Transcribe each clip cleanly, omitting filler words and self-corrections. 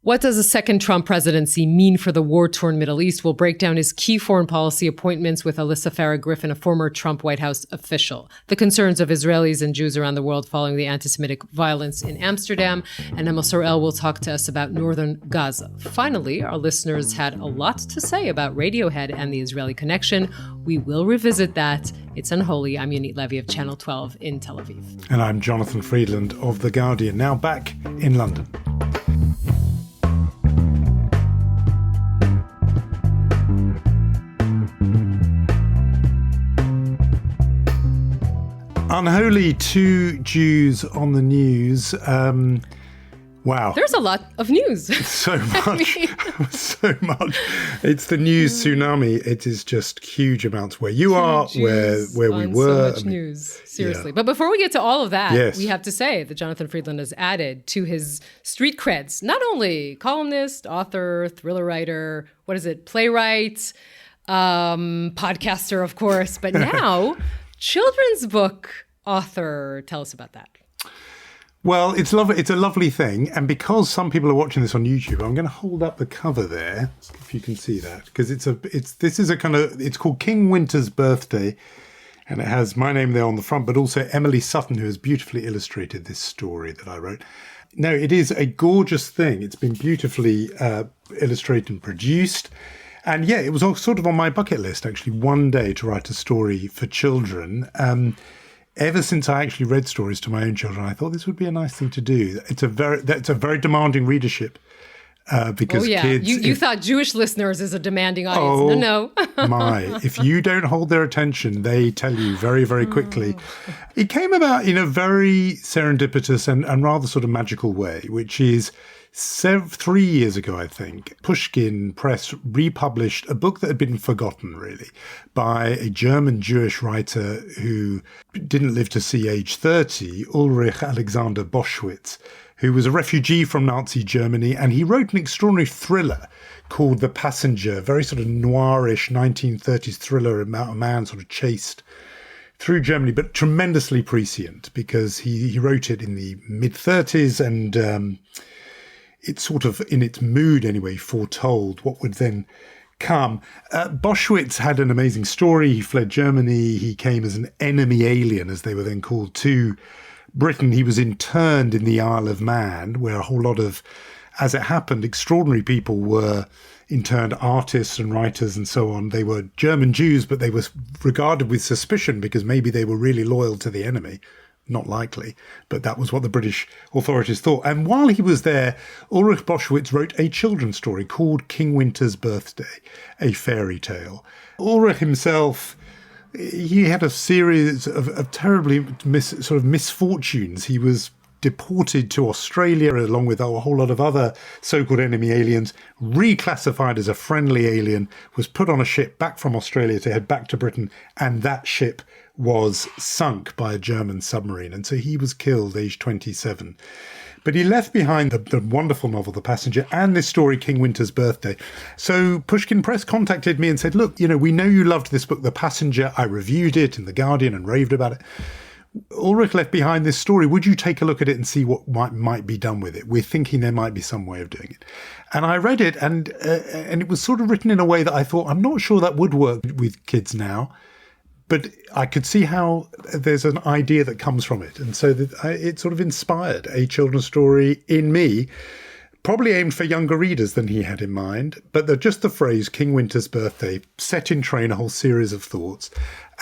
What does a second Trump presidency mean for the war-torn Middle East? We'll break down his key foreign policy appointments with Alyssa Farah Griffin, a former Trump White House official, the concerns of Israelis and Jews around the world following the anti-Semitic violence in Amsterdam, and Amos Harel will talk to us about northern Gaza. Finally, our listeners had a lot to say about Radiohead and the Israeli connection. We will revisit that. It's Unholy. I'm Yonit Levy of Channel 12 in Tel Aviv. And I'm Jonathan Friedland of The Guardian, now back in London. Unholy, two Jews on the news. Wow. There's a lot of news. So much. So much. It's the news tsunami. It is just huge amounts where you are, where we were. So much news. Seriously. Yeah. But before we get to all of that, yes, we have to say that Jonathan Friedland has added to his street creds, not only columnist, author, thriller writer, playwright, podcaster, of course, but now children's book author. Tell us about that. Well, it's lovely. It's a lovely thing. And because some people are watching this on YouTube, I'm going to hold up the cover there, if you can see that, because it's called King Winter's Birthday. And it has my name there on the front, but also Emily Sutton, who has beautifully illustrated this story that I wrote. No, it is a gorgeous thing. It's been beautifully illustrated and produced. And yeah, it was all sort of on my bucket list, actually, one day to write a story for children. Ever since I actually read stories to my own children, I thought this would be a nice thing to do. It's a very demanding readership because kids. You thought Jewish listeners is a demanding audience. No. If you don't hold their attention, they tell you very, very quickly. It came about in a very serendipitous and rather sort of magical way, which is 3 years ago, I think, Pushkin Press republished a book that had been forgotten, really, by a German Jewish writer who didn't live to see age 30, Ulrich Alexander Boschwitz, who was a refugee from Nazi Germany, and he wrote an extraordinary thriller called The Passenger, very sort of noirish 1930s thriller about a man sort of chased through Germany, but tremendously prescient because he wrote it in the mid-30s and it's sort of, in its mood anyway, foretold what would then come. Boschwitz had an amazing story. He fled Germany. He came as an enemy alien, as they were then called, to Britain. He was interned in the Isle of Man, where a whole lot of, as it happened, extraordinary people were interned, artists and writers and so on. They were German Jews, but they were regarded with suspicion because maybe they were really loyal to the enemy. Not likely, but that was what the British authorities thought. And while he was there, Ulrich Boschwitz wrote a children's story called King Winter's Birthday, a fairy tale. Ulrich himself, he had a series of terribly misfortunes. He was deported to Australia along with a whole lot of other so-called enemy aliens, reclassified as a friendly alien, was put on a ship back from Australia to head back to Britain, and that ship was sunk by a German submarine. And so he was killed aged 27. But he left behind the wonderful novel, The Passenger, and this story, King Winter's Birthday. So Pushkin Press contacted me and said, look, we know you loved this book, The Passenger. I reviewed it in The Guardian and raved about it. Ulrich left behind this story. Would you take a look at it and see what might be done with it? We're thinking there might be some way of doing it. And I read it, and it was sort of written in a way that I thought, I'm not sure that would work with kids now. But I could see how there's an idea that comes from it. And so it sort of inspired a children's story in me, probably aimed for younger readers than he had in mind. But just the phrase King Winter's Birthday set in train a whole series of thoughts.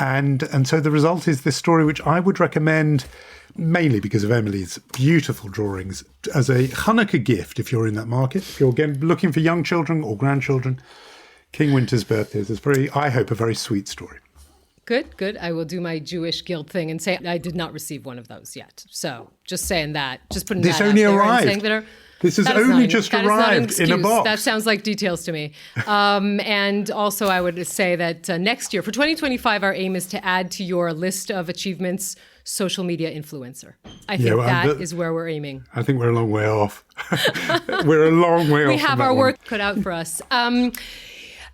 And so the result is this story, which I would recommend mainly because of Emily's beautiful drawings as a Hanukkah gift if you're in that market. If you're again looking for young children or grandchildren, King Winter's Birthday is I hope, a very sweet story. Good. I will do my Jewish guild thing and say I did not receive one of those yet. So just saying that, just putting this that only out there arrived. And saying that this has only just arrived in a box. That sounds like details to me. And also I would say that next year, for 2025, our aim is to add to your list of achievements, social media influencer. I think that is where we're aiming. I think we're a long way off. We're a long way off. We have our work cut out for us.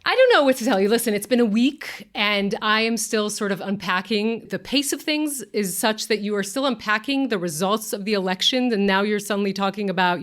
I don't know what to tell you. Listen, it's been a week and I am still sort of unpacking. The pace of things is such that you are still unpacking the results of the election. And now you're suddenly talking about,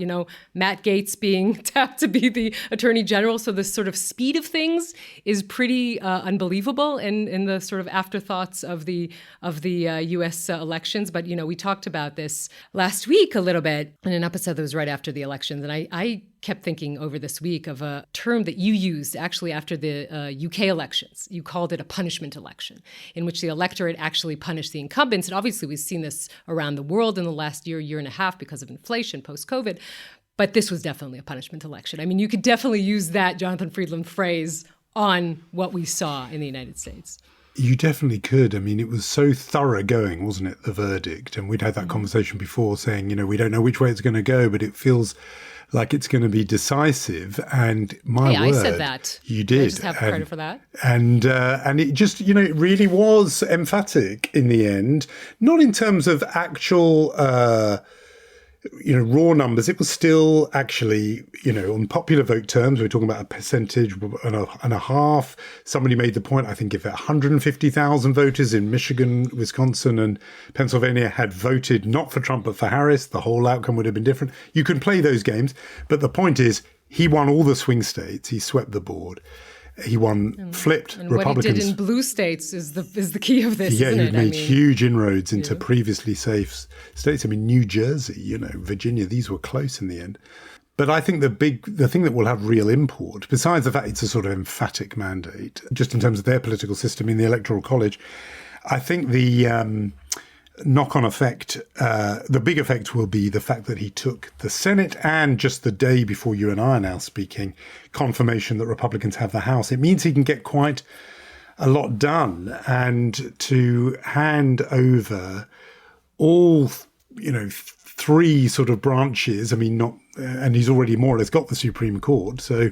Matt Gaetz being tapped to be the attorney general. So the sort of speed of things is pretty unbelievable in the sort of afterthoughts of the U.S. elections. But, we talked about this last week a little bit in an episode that was right after the elections. And I kept thinking over this week of a term that you used actually after the UK elections. You called it a punishment election, in which the electorate actually punished the incumbents. And obviously we've seen this around the world in the last year and a half because of inflation post-COVID. But this was definitely a punishment election. I mean, you could definitely use that Jonathan Friedland phrase on what we saw in the United States. You definitely could. I mean, it was so thoroughgoing, wasn't it, the verdict? And we'd had that conversation before saying, we don't know which way it's going to go, but it feels like it's going to be decisive. And my word, I said that. You did. I just have credit for that. And it just, it really was emphatic in the end, not in terms of actual, raw numbers. It was still actually, on popular vote terms, we're talking about a percentage and a half. Somebody made the point, I think if 150,000 voters in Michigan, Wisconsin and Pennsylvania had voted not for Trump but for Harris, the whole outcome would have been different. You can play those games. But the point is, he won all the swing states. He swept the board. He flipped and Republicans. What he did in blue states is the key of this, yeah, isn't it? He made huge inroads into previously safe states. I mean, New Jersey, Virginia, these were close in the end. But I think the thing that will have real import, besides the fact it's a sort of emphatic mandate, just in terms of their political system in the Electoral College, I think the knock-on effect, the big effect will be the fact that he took the Senate and just the day before you and I are now speaking, confirmation that Republicans have the House. It means he can get quite a lot done, and to hand over all, three sort of branches. I mean, and he's already more or less got the Supreme Court. So,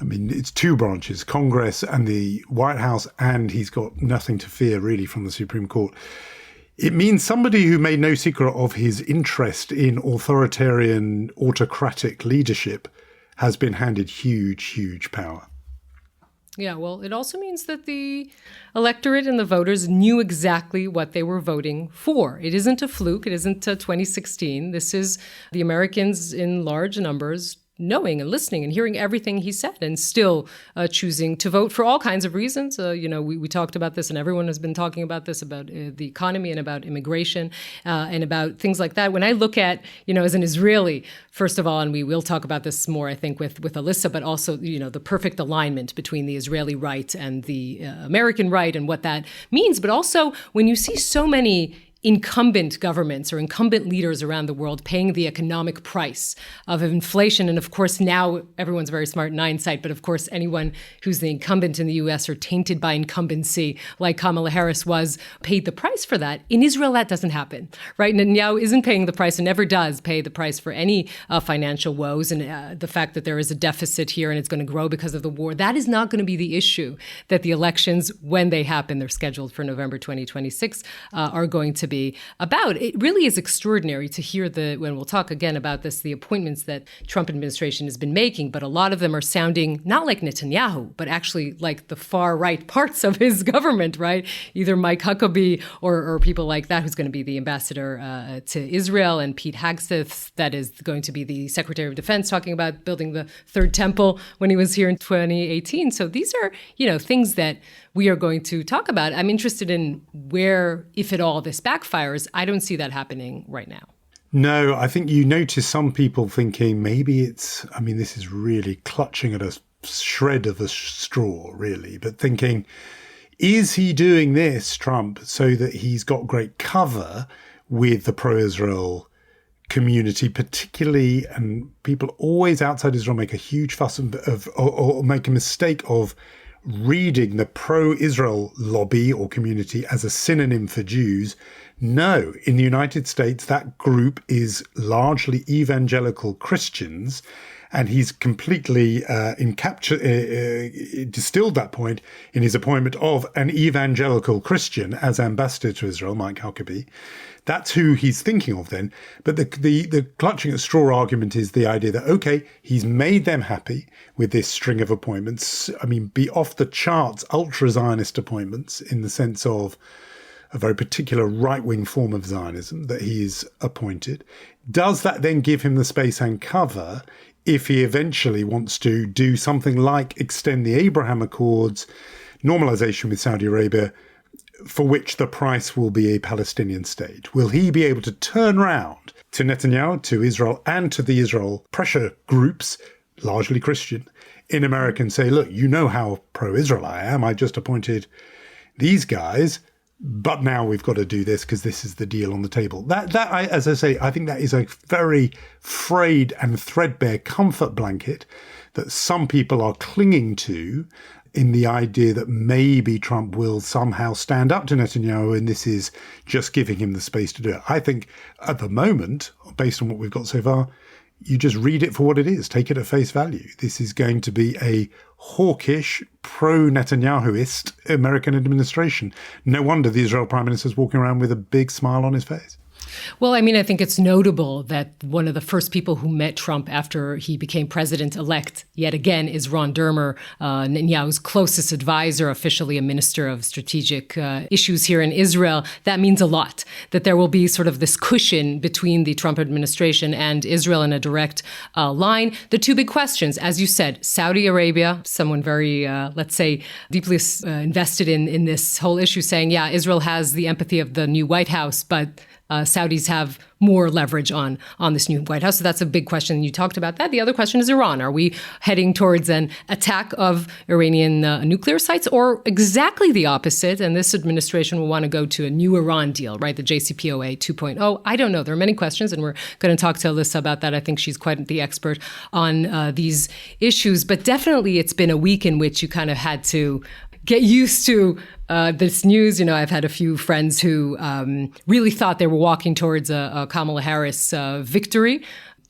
I mean, it's two branches, Congress and the White House, and he's got nothing to fear really from the Supreme Court. It means somebody who made no secret of his interest in authoritarian, autocratic leadership has been handed huge, huge power. Yeah, well, it also means that the electorate and the voters knew exactly what they were voting for. It isn't a fluke. It isn't 2016. This is the Americans in large numbers knowing and listening and hearing everything he said and still choosing to vote for all kinds of reasons. We talked about this and everyone has been talking about this, about the economy and about immigration and about things like that. When I look at, as an Israeli, first of all, and we will talk about this more, I think, with Alyssa, but also, the perfect alignment between the Israeli right and the American right and what that means. But also when you see so many incumbent governments or incumbent leaders around the world paying the economic price of inflation. And of course, now everyone's very smart in hindsight, but of course, anyone who's the incumbent in the US or tainted by incumbency, like Kamala Harris was, paid the price for that. In Israel, that doesn't happen, right? Netanyahu isn't paying the price and never does pay the price for any financial woes. And the fact that there is a deficit here and it's going to grow because of the war, that is not going to be the issue that the elections, when they happen, they're scheduled for November 2026, are going to be about. It really is extraordinary to hear when we'll talk again about this, the appointments that Trump administration has been making, but a lot of them are sounding not like Netanyahu, but actually like the far right parts of his government, right? Either Mike Huckabee or people like that, who's going to be the ambassador to Israel, and Pete Hegseth, that is going to be the Secretary of Defense, talking about building the third temple when he was here in 2018. So these are, things that we are going to talk about. I'm interested in where, if at all, this backfires. I don't see that happening right now. No, I think you notice some people thinking maybe this is really clutching at a shred of a straw, really, but thinking, is he doing this, Trump, so that he's got great cover with the pro-Israel community, particularly, and people always outside Israel make a huge fuss or make a mistake of reading the pro-Israel lobby or community as a synonym for Jews. No, in the United States, that group is largely evangelical Christians, And he's completely distilled that point in his appointment of an evangelical Christian as ambassador to Israel, Mike Huckabee. That's who he's thinking of then. But the clutching at straw argument is the idea that, okay, he's made them happy with this string of appointments. I mean, be off the charts, ultra-Zionist appointments in the sense of a very particular right-wing form of Zionism that he's appointed. Does that then give him the space and cover if he eventually wants to do something like extend the Abraham Accords, normalization with Saudi Arabia, for which the price will be a Palestinian state? Will he be able to turn round to Netanyahu, to Israel, and to the Israel pressure groups, largely Christian, in America and say, look, you know how pro-Israel I am. I just appointed these guys, but now we've got to do this because this is the deal on the table. As I say, I think that is a very frayed and threadbare comfort blanket that some people are clinging to, in the idea that maybe Trump will somehow stand up to Netanyahu and this is just giving him the space to do it. I think at the moment, based on what we've got so far, you just read it for what it is. Take it at face value. This is going to be a hawkish, pro-Netanyahuist American administration. No wonder the Israel Prime Minister is walking around with a big smile on his face. Well, I mean, I think it's notable that one of the first people who met Trump after he became president-elect, yet again, is Ron Dermer, Netanyahu's closest advisor, officially a minister of strategic issues here in Israel. That means a lot, that there will be sort of this cushion between the Trump administration and Israel in a direct line. The two big questions, as you said, Saudi Arabia, someone very, let's say, deeply invested in this whole issue, saying, yeah, Israel has the empathy of the new White House, but Saudis have more leverage on this new White House. So that's a big question. You talked about that. The other question is Iran. Are we heading towards an attack of Iranian nuclear sites, or exactly the opposite? And this administration will want to go to a new Iran deal, right? The JCPOA 2.0. I don't know. There are many questions, and we're going to talk to Alyssa about that. I think she's quite the expert on these issues. But definitely it's been a week in which you kind of had to get used to this news. You know, I've had a few friends who really thought they were walking towards a Kamala Harris victory.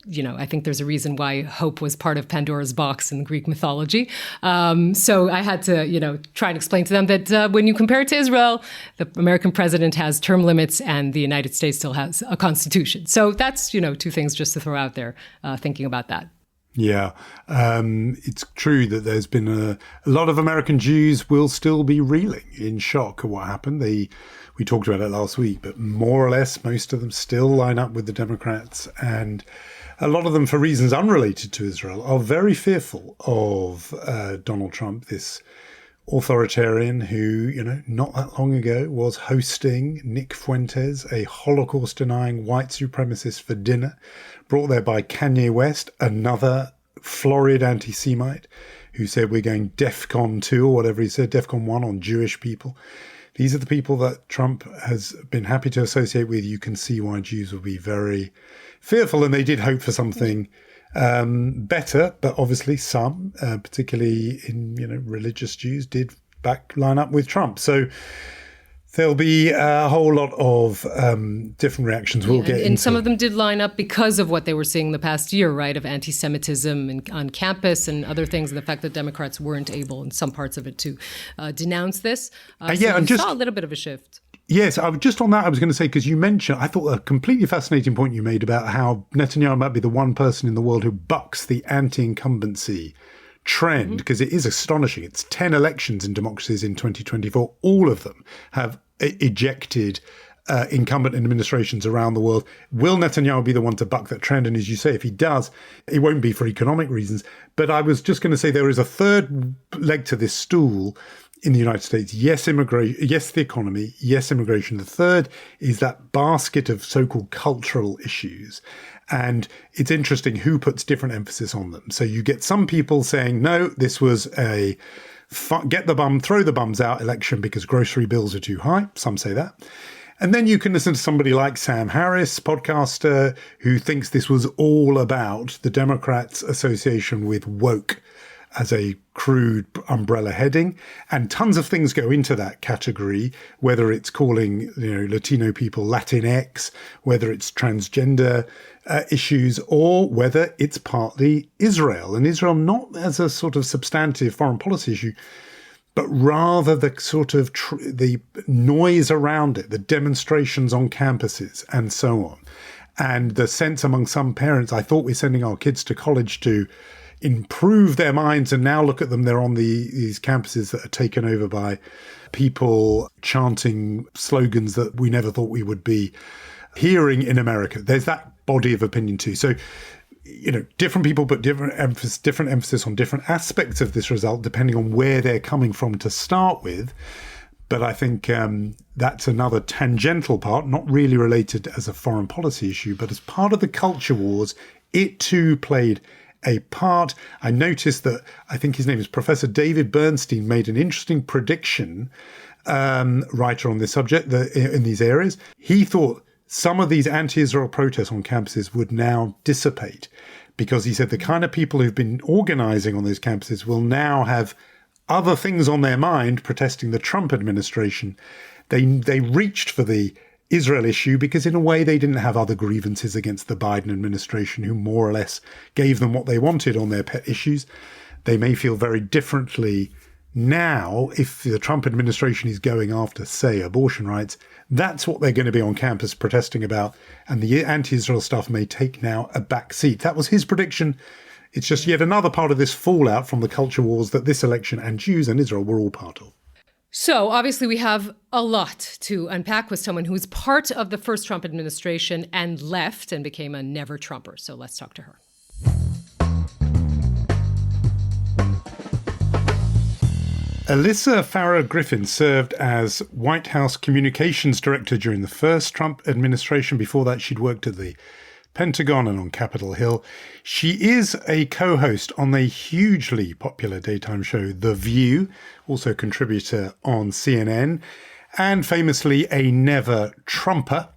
You know, I think there's a reason why hope was part of Pandora's box in Greek mythology. So I had to, try and explain to them that when you compare it to Israel, the American president has term limits and the United States still has a constitution. So that's, two things just to throw out there, thinking about that. Yeah, it's true that there's been a lot of American Jews will still be reeling in shock at what happened. We talked about it last week, but more or less, most of them still line up with the Democrats. And a lot of them, for reasons unrelated to Israel, are very fearful of Donald Trump, this authoritarian who, not that long ago was hosting Nick Fuentes, a Holocaust-denying white supremacist, for dinner, brought there by Kanye West, another florid anti-Semite, who said we're going DEFCON 2 or whatever he said, DEFCON 1 on Jewish people. These are the people that Trump has been happy to associate with. You can see why Jews will be very fearful, and they did hope for something better, but obviously some, particularly in religious Jews, did line up with Trump. So there'll be a whole lot of different reactions we'll get into. And some of them did line up because of what they were seeing the past year, right, of anti-Semitism on campus and other things, and the fact that Democrats weren't able in some parts of it to denounce this. So you saw a little bit of a shift. Yes, just on that, I was going to say, because you mentioned, I thought a completely fascinating point you made about how Netanyahu might be the one person in the world who bucks the anti-incumbency trend, because it is astonishing. It's 10 elections in democracies in 2024. All of them have ejected incumbent administrations around the world. Will Netanyahu be the one to buck that trend? And as you say, if he does, it won't be for economic reasons. But I was just going to say there is a third leg to this stool in the United States. Yes, immigration. Yes, the economy. Yes, immigration. The third is that basket of so-called cultural issues. And it's interesting who puts different emphasis on them. So you get some people saying, no, this was a get the bum, throw the bums out election because grocery bills are too high. Some say that. And then you can listen to somebody like Sam Harris, podcaster, who thinks this was all about the Democrats' association with woke as a crude umbrella heading. And tons of things go into that category, whether it's calling Latino people Latinx, whether it's transgender issues, or whether it's partly Israel. And Israel not as a sort of substantive foreign policy issue, but rather the sort of the noise around it, the demonstrations on campuses and so on. And the sense among some parents, I thought we're sending our kids to college to improve their minds, and now look at them, they're on these campuses that are taken over by people chanting slogans that we never thought we would be hearing in America. There's that body of opinion too. So, different people put different emphasis on different aspects of this result, depending on where they're coming from to start with. But I think that's another tangential part, not really related as a foreign policy issue, but as part of the culture wars, it too played a part. I noticed that, I think his name is Professor David Bernstein, made an interesting prediction, writer on this subject, in these areas. He thought some of these anti-Israel protests on campuses would now dissipate, because he said the kind of people who've been organizing on those campuses will now have other things on their mind, protesting the Trump administration. They reached for the Israel issue because in a way they didn't have other grievances against the Biden administration, who more or less gave them what they wanted on their pet issues. They may feel very differently now if the Trump administration is going after, say, abortion rights. That's what they're going to be on campus protesting about. And the anti-Israel stuff may take now a back seat. That was his prediction. It's just yet another part of this fallout from the culture wars that this election and Jews and Israel were all part of. So obviously we have a lot to unpack with someone who was part of the first Trump administration and left and became a never Trumper. So let's talk to her. Alyssa Farah Griffin served as White House Communications Director during the first Trump administration. Before that, she'd worked at the Pentagon and on Capitol Hill. She is a co-host on the hugely popular daytime show The View, also contributor on CNN, and famously a never Trumper.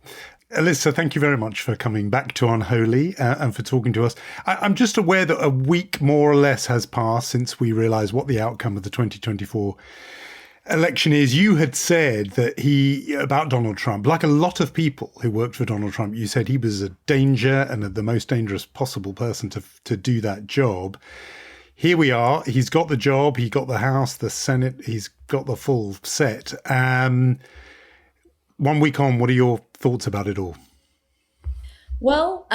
Alyssa, thank you very much for coming back to Unholy and for talking to us. I'm just aware that a week more or less has passed since we realised what the outcome of the 2024 election is. You had said that about Donald Trump, like a lot of people who worked for Donald Trump, you said he was a danger and the most dangerous possible person to do that job. Here we are. He's got the job. He got the House, the Senate. He's got the full set. 1 week on, what are your thoughts about it all? Well,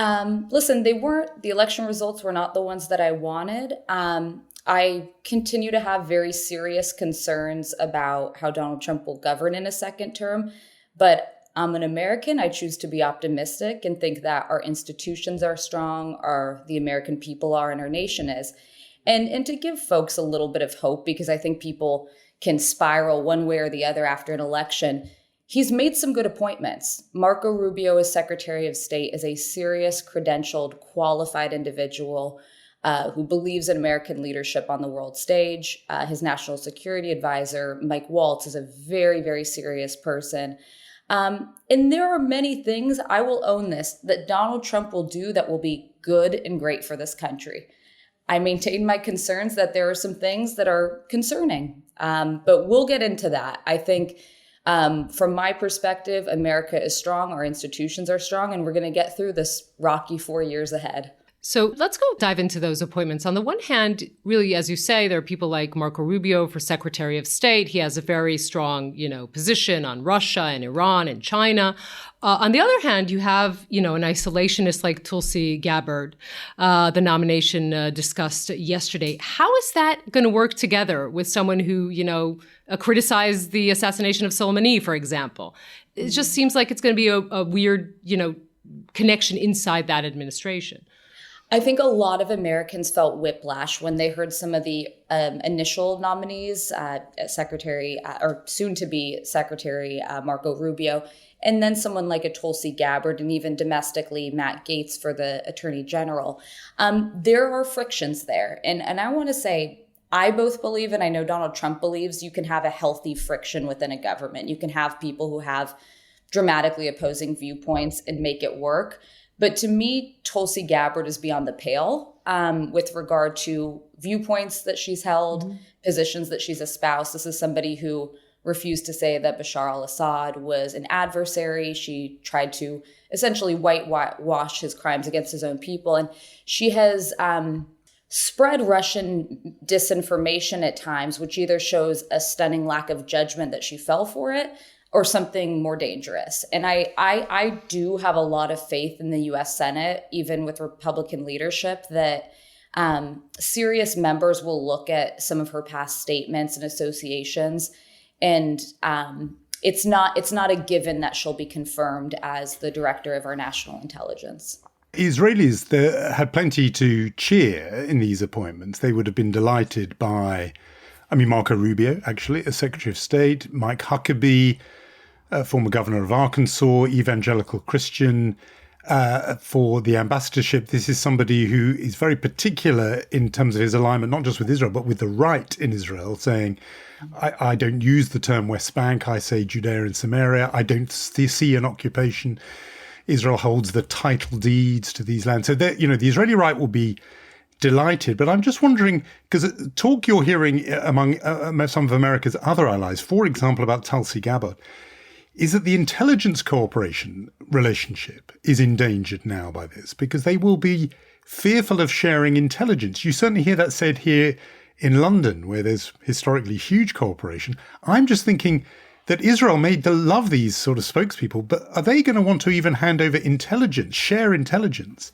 listen, the election results were not the ones that I wanted. I continue to have very serious concerns about how Donald Trump will govern in a second term, but I'm an American. I choose to be optimistic and think that our institutions are strong, the American people are, and our nation is. And to give folks a little bit of hope, because I think people can spiral one way or the other after an election. He's made some good appointments. Marco Rubio as Secretary of State is a serious, credentialed, qualified individual who believes in American leadership on the world stage. His national security advisor, Mike Waltz, is a very, very serious person. And there are many things, I will own this, that Donald Trump will do that will be good and great for this country. I maintain my concerns that there are some things that are concerning, but we'll get into that. I think from my perspective, America is strong, our institutions are strong, and we're going to get through this rocky 4 years ahead. So let's go dive into those appointments. On the one hand, really, as you say, there are people like Marco Rubio for Secretary of State. He has a very strong, position on Russia and Iran and China. On the other hand, you have, an isolationist like Tulsi Gabbard, the nomination discussed yesterday. How is that going to work together with someone who, criticized the assassination of Soleimani, for example? It just seems like it's going to be a weird, connection inside that administration. I think a lot of Americans felt whiplash when they heard some of the initial nominees, Secretary or soon-to-be Secretary Marco Rubio, and then someone like a Tulsi Gabbard, and even domestically Matt Gaetz for the Attorney General. There are frictions there, and I want to say, I both believe, and I know Donald Trump believes, you can have a healthy friction within a government. You can have people who have dramatically opposing viewpoints and make it work. But to me, Tulsi Gabbard is beyond the pale. with regard to viewpoints that she's held, positions that she's espoused. This is somebody who refused to say that Bashar al-Assad was an adversary. She tried to essentially whitewash his crimes against his own people. And she has spread Russian disinformation at times, which either shows a stunning lack of judgment that she fell for it or something more dangerous. And I do have a lot of faith in the US Senate, even with Republican leadership, that serious members will look at some of her past statements and associations. And it's not a given that she'll be confirmed as the director of our national intelligence. Israelis had plenty to cheer in these appointments. They would have been delighted by, Marco Rubio, actually, as Secretary of State, Mike Huckabee, former governor of Arkansas, evangelical Christian, for the ambassadorship. This is somebody who is very particular in terms of his alignment, not just with Israel, but with the right in Israel, saying, I don't use the term West Bank, I say Judea and Samaria. I don't see an occupation. Israel holds the title deeds to these lands. So, the Israeli right will be delighted. But I'm just wondering, because talk you're hearing among some of America's other allies, for example, about Tulsi Gabbard, is that the intelligence cooperation relationship is endangered now by this, because they will be fearful of sharing intelligence. You certainly hear that said here in London, where there's historically huge cooperation. I'm just thinking that Israel may love these sort of spokespeople, but are they going to want to even hand over intelligence, share intelligence,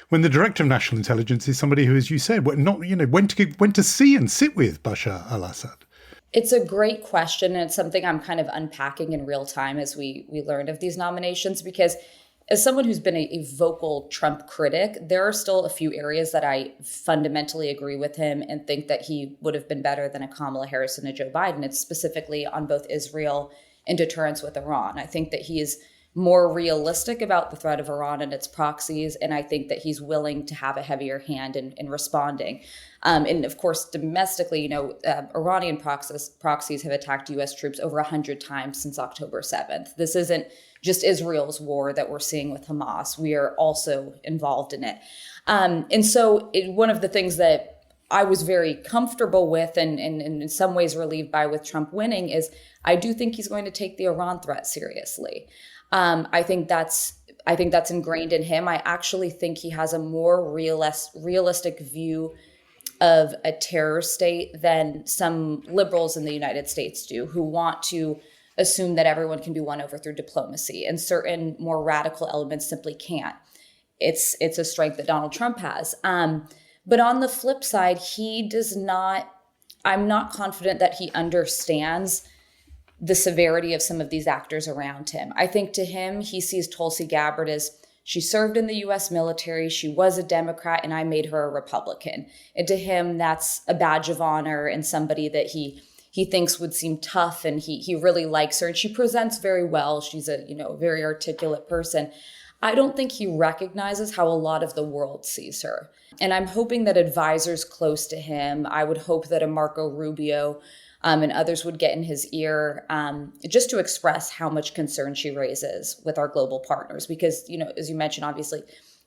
when the director of national intelligence is somebody who, as you said, went to see and sit with Bashar al-Assad? It's a great question, and it's something I'm kind of unpacking in real time as we learned of these nominations, because as someone who's been a vocal Trump critic, there are still a few areas that I fundamentally agree with him and think that he would have been better than a Kamala Harris and a Joe Biden. It's specifically on both Israel and deterrence with Iran. I think that he is more realistic about the threat of Iran and its proxies, and I think that he's willing to have a heavier hand in responding. And of course, domestically, Iranian proxies have attacked U.S. troops over 100 times since October 7th. This isn't just Israel's war that we're seeing with Hamas. We are also involved in it. And so one of the things that I was very comfortable with and in some ways relieved by with Trump winning is I do think he's going to take the Iran threat seriously. I think that's ingrained in him. I actually think he has a more realistic view of a terror state than some liberals in the United States do, who want to assume that everyone can be won over through diplomacy, and certain more radical elements simply can't. It's a strength that Donald Trump has. But on the flip side, I'm not confident that he understands the severity of some of these actors around him. I think to him, he sees Tulsi Gabbard as, she served in the U.S. military, she was a Democrat, and I made her a Republican. And to him, that's a badge of honor and somebody that he thinks would seem tough, and he really likes her. And she presents very well. She's a very articulate person. I don't think he recognizes how a lot of the world sees her. And I'm hoping that advisors close to him, I would hope that a Marco Rubio and others would get in his ear just to express how much concern she raises with our global partners. Because, as you mentioned, obviously,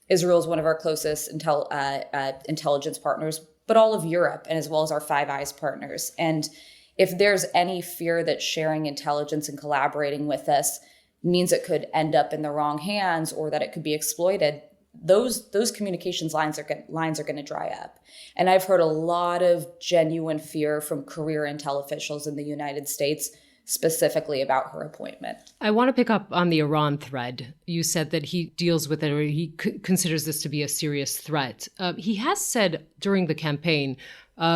Israel is one of our closest intelligence partners, but all of Europe, and as well as our Five Eyes partners. And if there's any fear that sharing intelligence and collaborating with us means it could end up in the wrong hands or that it could be exploited, those communications lines are going to dry up. And I've heard a lot of genuine fear from career intel officials in the United States, specifically about her appointment. I want to pick up on the Iran thread. You said that he deals with it, or he considers this to be a serious threat. He has said during the campaign,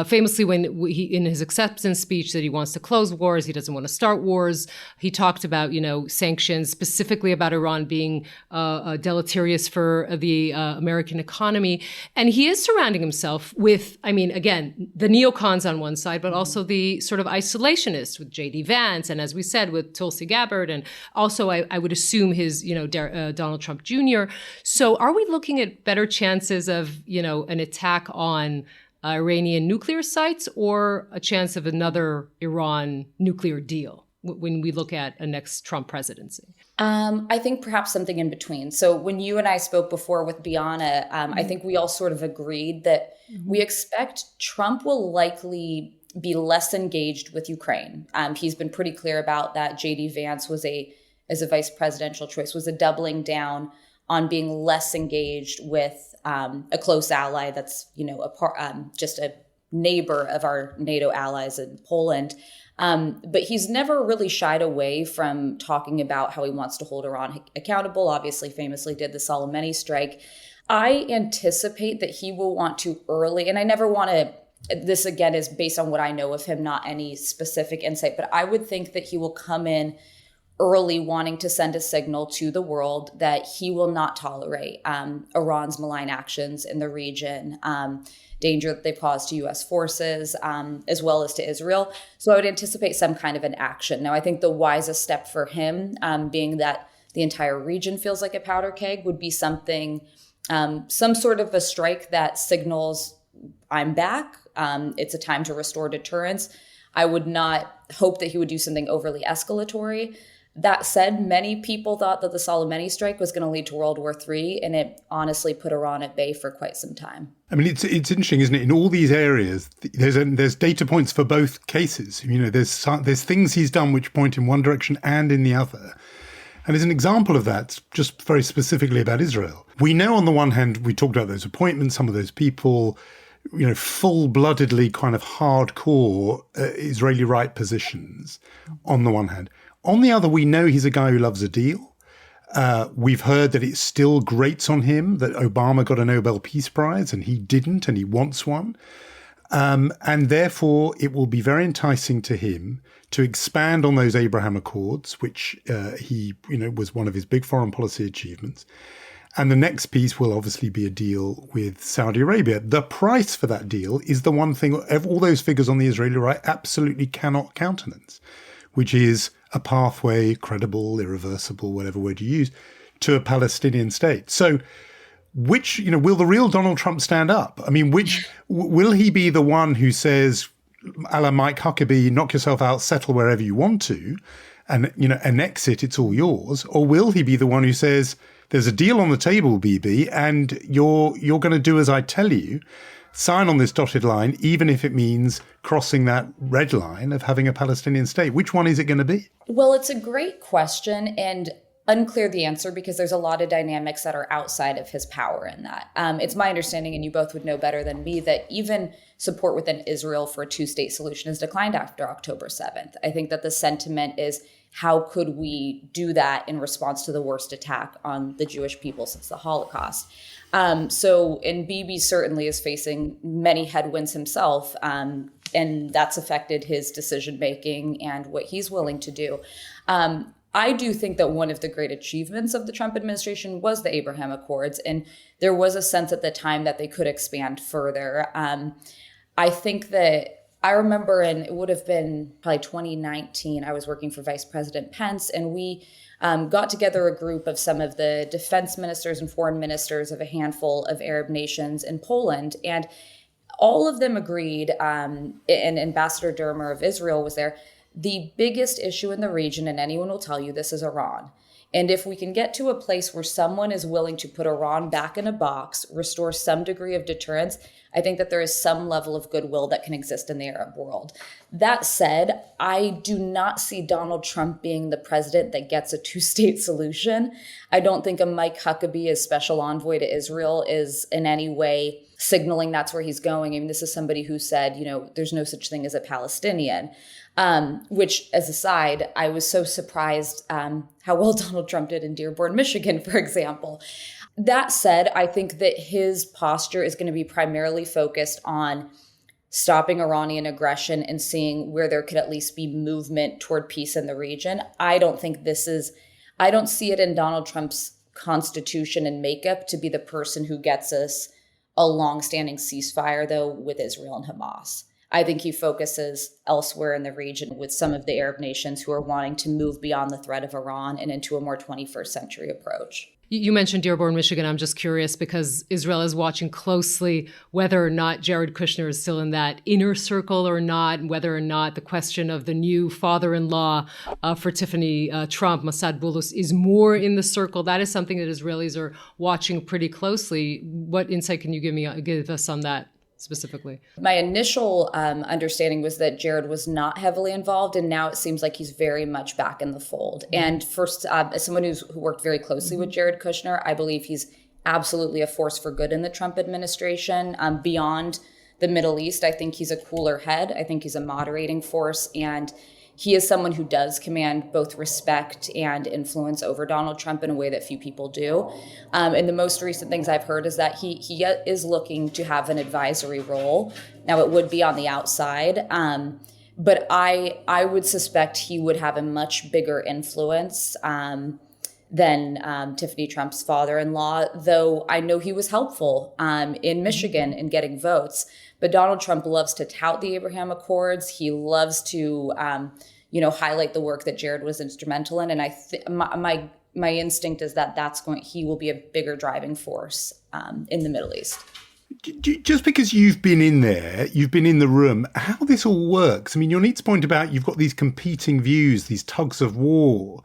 famously when he, in his acceptance speech, that he wants to close wars, he doesn't want to start wars. He talked about, sanctions, specifically about Iran being deleterious for the American economy. And he is surrounding himself with, again, the neocons on one side, but also the sort of isolationists with J.D. Vance, and as we said, with Tulsi Gabbard, and also I would assume his, Donald Trump Jr. So are we looking at better chances of, an attack on Iranian nuclear sites, or a chance of another Iran nuclear deal? when we look at a next Trump presidency? I think perhaps something in between. So when you and I spoke before with Biana, I think we all sort of agreed that we expect Trump will likely be less engaged with Ukraine. He's been pretty clear about that. J.D. Vance as a vice presidential choice, was a doubling down on being less engaged with a close ally that's, just a neighbor of our NATO allies in Poland. But he's never really shied away from talking about how he wants to hold Iran accountable. Obviously, famously did the Soleimani strike. I anticipate that he will want to early, and I never want to, this again is based on what I know of him, not any specific insight, but I would think that he will come in early wanting to send a signal to the world that he will not tolerate Iran's malign actions in the region, danger that they cause to U.S. forces, as well as to Israel. So I would anticipate some kind of an action. Now, I think the wisest step for him, being that the entire region feels like a powder keg, would be something, some sort of a strike that signals, I'm back. It's a time to restore deterrence. I would not hope that he would do something overly escalatory. That said, many people thought that the Soleimani strike was going to lead to World War III, and it honestly put Iran at bay for quite some time. I mean, it's interesting, isn't it? In all these areas, there's data points for both cases. There's things he's done which point in one direction and in the other. And as an example of that, just very specifically about Israel, we know on the one hand, we talked about those appointments, some of those people, full-bloodedly kind of hardcore Israeli right positions on the one hand. On the other, we know he's a guy who loves a deal. We've heard that it still grates on him that Obama got a Nobel Peace Prize and he didn't, and he wants one. And therefore, it will be very enticing to him to expand on those Abraham Accords, which he was one of his big foreign policy achievements. And the next piece will obviously be a deal with Saudi Arabia. The price for that deal is the one thing all those figures on the Israeli right absolutely cannot countenance, which is a pathway, credible, irreversible, whatever word you use, to a Palestinian state. So which, will the real Donald Trump stand up? I mean, will he be the one who says, a la Mike Huckabee, knock yourself out, settle wherever you want to, and, annex it, it's all yours? Or will he be the one who says, there's a deal on the table, BB, and you're going to do as I tell you, sign on this dotted line, even if it means crossing that red line of having a Palestinian state? Which one is it going to be? Well, it's a great question and unclear the answer because there's a lot of dynamics that are outside of his power in that. It's my understanding, and you both would know better than me, that even support within Israel for a two-state solution has declined after October 7th. I think that the sentiment is, how could we do that in response to the worst attack on the Jewish people since the Holocaust? And Bibi certainly is facing many headwinds himself, and that's affected his decision-making and what he's willing to do. I do think that one of the great achievements of the Trump administration was the Abraham Accords, and there was a sense at the time that they could expand further. I think that I remember, and it would have been probably 2019, I was working for Vice President Pence, and we got together a group of some of the defense ministers and foreign ministers of a handful of Arab nations in Poland. And all of them agreed, and Ambassador Dermer of Israel was there, the biggest issue in the region, and anyone will tell you this, is Iran. And if we can get to a place where someone is willing to put Iran back in a box, restore some degree of deterrence, I think that there is some level of goodwill that can exist in the Arab world. That said, I do not see Donald Trump being the president that gets a two-state solution. I don't think a Mike Huckabee as special envoy to Israel is in any way signaling that's where he's going. I mean, this is somebody who said, there's no such thing as a Palestinian. Which, as a side, I was so surprised how well Donald Trump did in Dearborn, Michigan, for example. That said, I think that his posture is going to be primarily focused on stopping Iranian aggression and seeing where there could at least be movement toward peace in the region. I don't see it in Donald Trump's constitution and makeup to be the person who gets us a long-standing ceasefire, though, with Israel and Hamas. I think he focuses elsewhere in the region with some of the Arab nations who are wanting to move beyond the threat of Iran and into a more 21st century approach. You mentioned Dearborn, Michigan. I'm just curious because Israel is watching closely whether or not Jared Kushner is still in that inner circle or not, and whether or not the question of the new father-in-law for Tiffany Trump, Mossad Bulus, is more in the circle. That is something that Israelis are watching pretty closely. What insight can you give us on that specifically? My initial understanding was that Jared was not heavily involved, and now it seems like he's very much back in the fold. And first, as someone who worked very closely with Jared Kushner, I believe he's absolutely a force for good in the Trump administration. Beyond the Middle East, I think he's a cooler head. I think he's a moderating force, and he is someone who does command both respect and influence over Donald Trump in a way that few people do. And the most recent things I've heard is that he is looking to have an advisory role. Now, it would be on the outside, but I would suspect he would have a much bigger influence than Tiffany Trump's father-in-law, though I know he was helpful in Michigan in getting votes. But Donald Trump loves to tout the Abraham Accords. He loves to, highlight the work that Jared was instrumental in. And my instinct is that he will be a bigger driving force in the Middle East. Just because you've been in there, you've been in the room, how this all works. I mean, Yonit's point about you've got these competing views, these tugs of war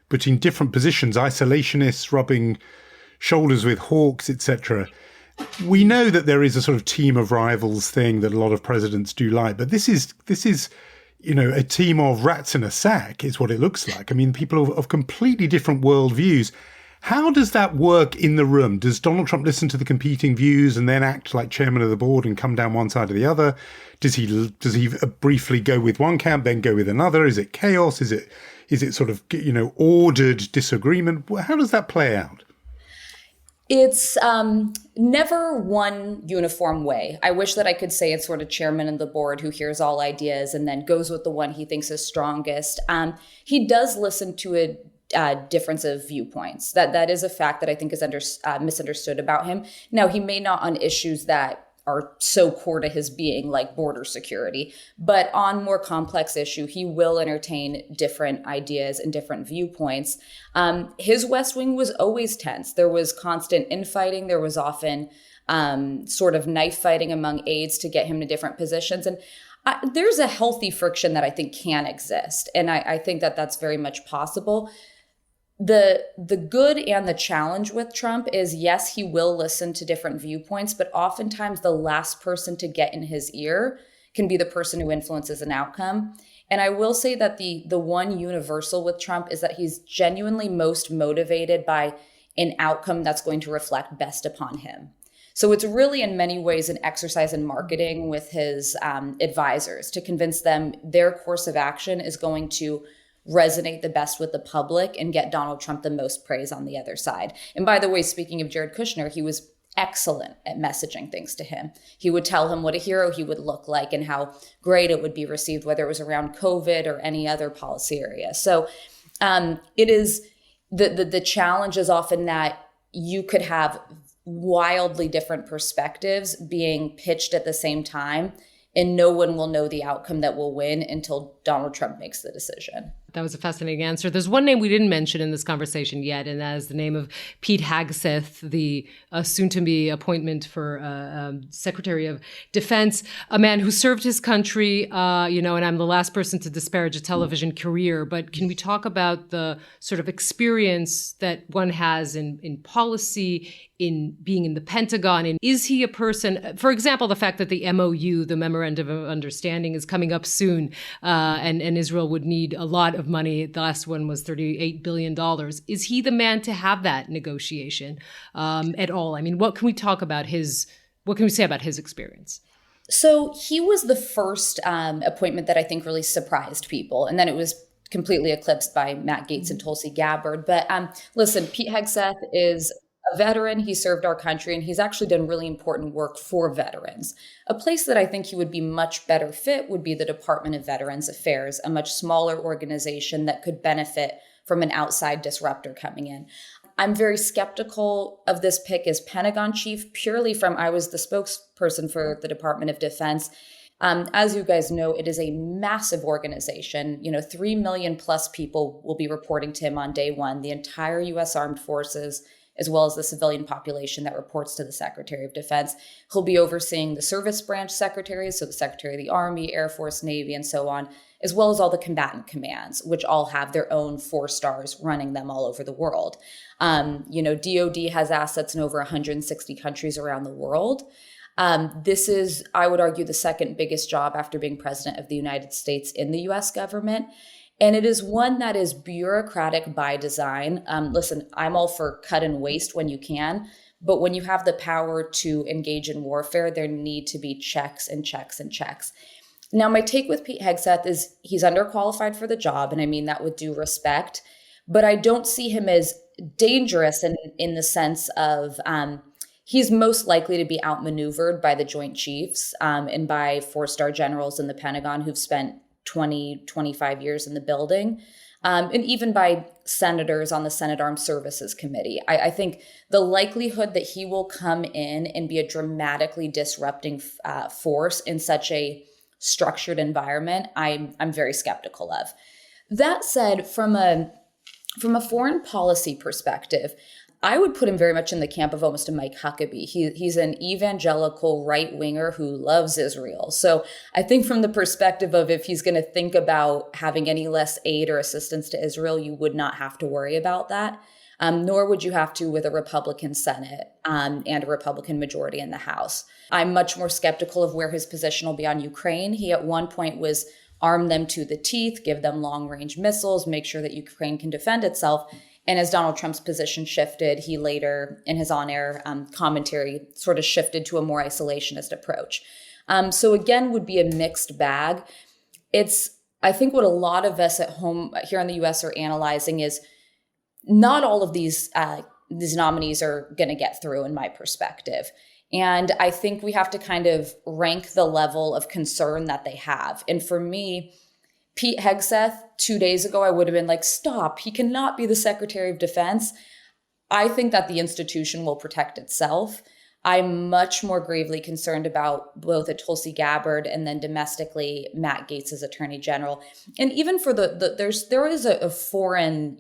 between different positions, isolationists rubbing shoulders with hawks, etc. We know that there is a sort of team of rivals thing that a lot of presidents do like, but this is a team of rats in a sack is what it looks like. I mean, people of completely different worldviews. How does that work in the room? Does Donald Trump listen to the competing views and then act like chairman of the board and come down one side or the other? Does he briefly go with one camp, then go with another? Is it chaos? Is it sort of, ordered disagreement? How does that play out? It's never one uniform way. I wish that I could say it's sort of chairman of the board who hears all ideas and then goes with the one he thinks is strongest. He does listen to a difference of viewpoints. That is a fact that I think is misunderstood about him. Now, he may not on issues that are so core to his being, like border security, but on more complex issue, he will entertain different ideas and different viewpoints. His West Wing was always tense. There was constant infighting. There was often sort of knife fighting among aides to get him to different positions. And there's a healthy friction that I think can exist. And I think that that's very much possible. The good and the challenge with Trump is, yes, he will listen to different viewpoints, but oftentimes the last person to get in his ear can be the person who influences an outcome. And I will say that the one universal with Trump is that he's genuinely most motivated by an outcome that's going to reflect best upon him. So it's really in many ways an exercise in marketing with his advisors to convince them their course of action is going to resonate the best with the public and get Donald Trump the most praise on the other side. And by the way, speaking of Jared Kushner, he was excellent at messaging things to him. He would tell him what a hero he would look like and how great it would be received, whether it was around COVID or any other policy area. So it is the challenge is often that you could have wildly different perspectives being pitched at the same time, and no one will know the outcome that will win until Donald Trump makes the decision. That was a fascinating answer. There's one name we didn't mention in this conversation yet, and that is the name of Pete Hegseth, the soon-to-be appointment for Secretary of Defense, a man who served his country, and I'm the last person to disparage a television career, but can we talk about the sort of experience that one has in policy, in being in the Pentagon? And is he a person, for example, the fact that the MOU, the Memorandum of Understanding, is coming up soon, and Israel would need a lot of money. The last one was $38 billion. Is he the man to have that negotiation at all? I mean, what can we say about his experience? So he was the first appointment that I think really surprised people. And then it was completely eclipsed by Matt Gaetz and Tulsi Gabbard. But listen, Pete Hegseth is a veteran. He served our country, and he's actually done really important work for veterans. A place that I think he would be much better fit would be the Department of Veterans Affairs, a much smaller organization that could benefit from an outside disruptor coming in. I'm very skeptical of this pick as Pentagon chief, purely from I was the spokesperson for the Department of Defense. As you guys know, it is a massive organization. 3 million plus people will be reporting to him on day one. The entire U.S. Armed Forces as well as the civilian population that reports to the Secretary of Defense. He'll be overseeing the service branch secretaries, so the Secretary of the Army, Air Force, Navy, and so on, as well as all the combatant commands, which all have their own 4-stars running them all over the world. DOD has assets in over 160 countries around the world. This is, I would argue, the second biggest job after being president of the United States in the US government. And it is one that is bureaucratic by design. Listen, I'm all for cut and waste when you can, but when you have the power to engage in warfare, there need to be checks and checks and checks. Now, my take with Pete Hegseth is he's underqualified for the job, and I mean that with due respect, but I don't see him as dangerous in the sense of he's most likely to be outmaneuvered by the Joint Chiefs and by 4-star generals in the Pentagon who've spent 20, 25 years in the building, and even by senators on the Senate Armed Services Committee. I think the likelihood that he will come in and be a dramatically disrupting force in such a structured environment, I'm very skeptical of. That said, from a foreign policy perspective, I would put him very much in the camp of almost a Mike Huckabee. He's an evangelical right-winger who loves Israel. So I think from the perspective of if he's going to think about having any less aid or assistance to Israel, you would not have to worry about that, nor would you have to with a Republican Senate and a Republican majority in the House. I'm much more skeptical of where his position will be on Ukraine. He at one point was arm them to the teeth, give them long-range missiles, make sure that Ukraine can defend itself. And as Donald Trump's position shifted, he later, in his on-air commentary, sort of shifted to a more isolationist approach. So again, would be a mixed bag. I think what a lot of us at home here in the U.S. are analyzing is not all of these nominees are going to get through, in my perspective. And I think we have to kind of rank the level of concern that they have. And for me, Pete Hegseth, 2 days ago, I would have been like, stop, he cannot be the Secretary of Defense. I think that the institution will protect itself. I'm much more gravely concerned about both a Tulsi Gabbard and then domestically Matt Gaetz as Attorney General. And even for there is a foreign,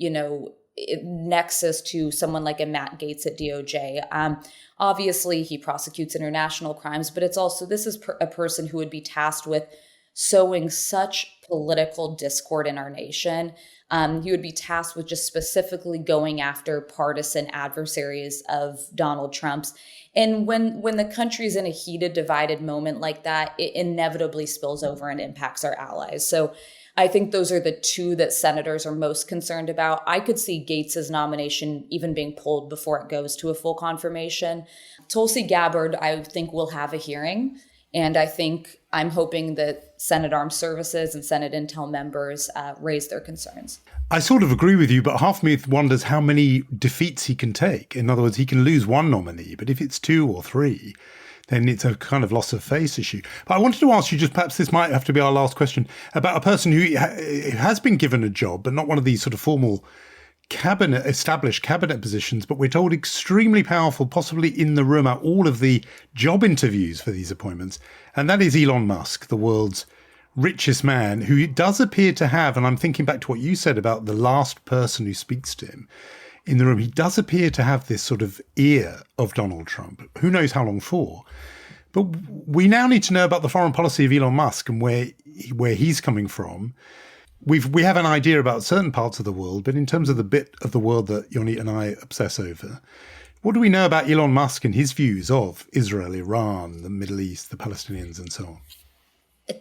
nexus to someone like a Matt Gaetz at DOJ. Obviously, he prosecutes international crimes, but it's also, this is a person who would be tasked with sowing such political discord in our nation. He would be tasked with just specifically going after partisan adversaries of Donald Trump's. And when the country's in a heated, divided moment like that, it inevitably spills over and impacts our allies. So I think those are the two that senators are most concerned about. I could see Gaetz's nomination even being pulled before it goes to a full confirmation. Tulsi Gabbard, I think, will have a hearing. And I'm hoping that Senate Armed Services and Senate Intel members raise their concerns. I sort of agree with you, but half me wonders how many defeats he can take. In other words, he can lose one nominee, but if it's 2 or 3, then it's a kind of loss of face issue. But I wanted to ask you, just perhaps this might have to be our last question, about a person who has been given a job, but not one of these sort of formal established cabinet positions, but we're told extremely powerful, possibly in the room at all of the job interviews for these appointments. And that is Elon Musk, the world's richest man, who does appear to have, and I'm thinking back to what you said about the last person who speaks to him in the room, he does appear to have this sort of ear of Donald Trump. Who knows how long for? But we now need to know about the foreign policy of Elon Musk and where he's coming from. We have an idea about certain parts of the world, but in terms of the bit of the world that Yonit and I obsess over, what do we know about Elon Musk and his views of Israel, Iran, the Middle East, the Palestinians, and so on?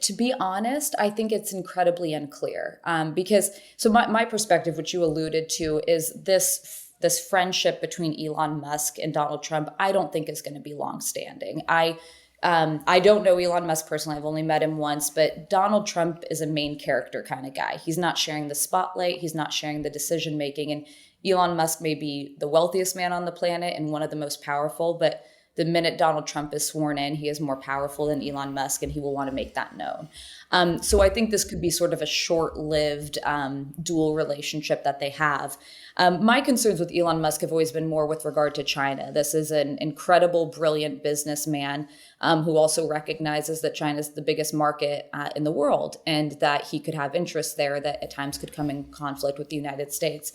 To be honest, I think it's incredibly unclear because my perspective, which you alluded to, is this friendship between Elon Musk and Donald Trump, I don't think is going to be longstanding. I don't know Elon Musk personally. I've only met him once, but Donald Trump is a main character kind of guy. He's not sharing the spotlight. He's not sharing the decision making. And Elon Musk may be the wealthiest man on the planet and one of the most powerful, but the minute Donald Trump is sworn in, he is more powerful than Elon Musk, and he will want to make that known. So I think this could be sort of a short-lived dual relationship that they have. My concerns with Elon Musk have always been more with regard to China. This is an incredible, brilliant businessman who also recognizes that China is the biggest market in the world and that he could have interests there that at times could come in conflict with the United States.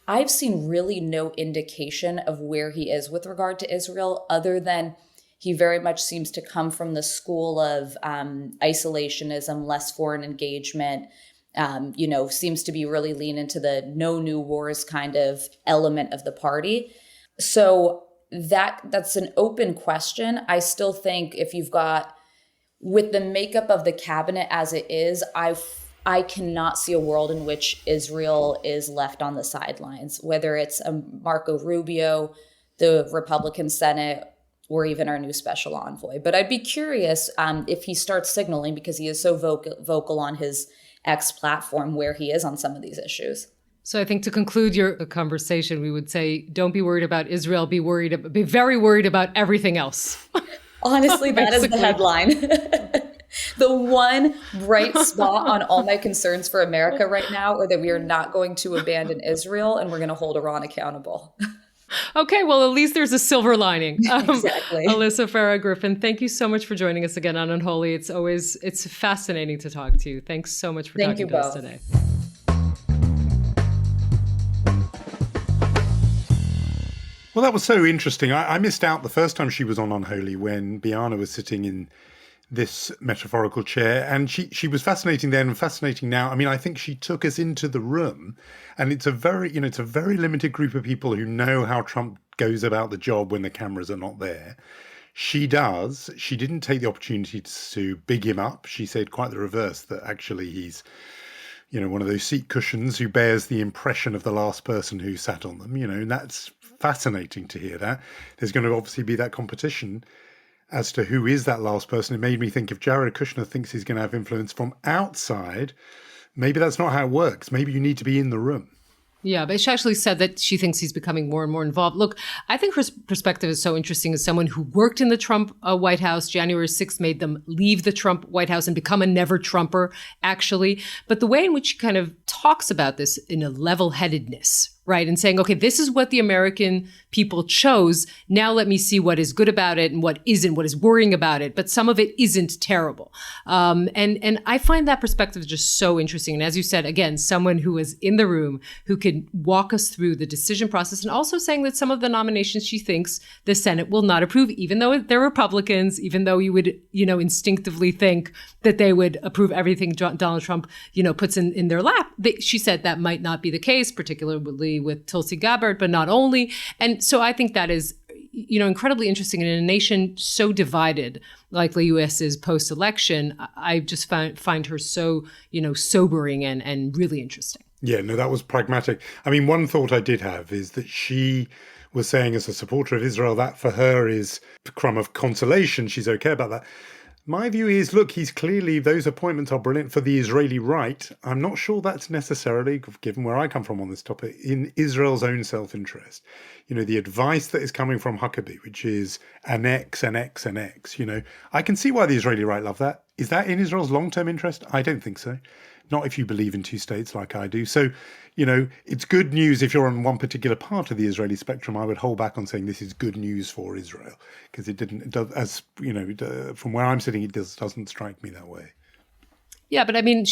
I've seen really no indication of where he is with regard to Israel, other than he very much seems to come from the school of isolationism, less foreign engagement, seems to be really lean into the no new wars kind of element of the party. So that's an open question. I still think if you've got, with the makeup of the cabinet as it is, I cannot see a world in which Israel is left on the sidelines, whether it's Marco Rubio, the Republican Senate, or even our new special envoy. But I'd be curious if he starts signaling, because he is so vocal on his X platform, where he is on some of these issues. So I think to conclude your conversation, we would say, don't be worried about Israel, be very worried about everything else. Honestly, that is the headline. The one bright spot on all my concerns for America right now are that we are not going to abandon Israel, and we're going to hold Iran accountable. Okay, well, at least there's a silver lining. Exactly. Alyssa Farah Griffin, thank you so much for joining us again on Unholy. It's fascinating to talk to you. Thanks so much for talking to us today. Well, that was so interesting. I missed out the first time she was on Unholy when Biana was sitting in this metaphorical chair, and she was fascinating then and fascinating now. I mean, I think she took us into the room, and it's a very limited group of people who know how Trump goes about the job when the cameras are not there. She does. She didn't take the opportunity to big him up. She said quite the reverse, that actually he's, one of those seat cushions who bears the impression of the last person who sat on them, and that's fascinating to hear that. There's going to obviously be that competition as to who is that last person. It made me think, if Jared Kushner thinks he's going to have influence from outside, maybe that's not how it works. Maybe you need to be in the room. Yeah, but she actually said that she thinks he's becoming more and more involved. Look, I think her perspective is so interesting as someone who worked in the Trump White House. January 6th made them leave the Trump White House and become a never Trumper, actually. But the way in which she kind of talks about this in a level-headedness, right? And saying, okay, this is what the American people chose. Now let me see what is good about it and what isn't, what is worrying about it. But some of it isn't terrible. And I find that perspective just so interesting. And as you said, again, someone who was in the room, who could walk us through the decision process, and also saying that some of the nominations she thinks the Senate will not approve, even though they're Republicans, even though you would, instinctively think that they would approve everything Donald Trump, puts in their lap. She said that might not be the case, particularly with Tulsi Gabbard, but not only. And so I think that is, incredibly interesting. And in a nation so divided, like the U.S. is post-election, I just find her so, sobering and really interesting. Yeah, no, that was pragmatic. I mean, one thought I did have is that she was saying, as a supporter of Israel, that for her is a crumb of consolation. She's okay about that. My view is, look, those appointments are brilliant for the Israeli right. I'm not sure that's necessarily, given where I come from on this topic, in Israel's own self-interest. The advice that is coming from Huckabee, which is annex. I can see why the Israeli right love that. Is that in Israel's long-term interest? I don't think so. Not if you believe in two states like I do. So, it's good news if you're on one particular part of the Israeli spectrum. I would hold back on saying this is good news for Israel, because from where I'm sitting, it doesn't strike me that way. Yeah, but I mean,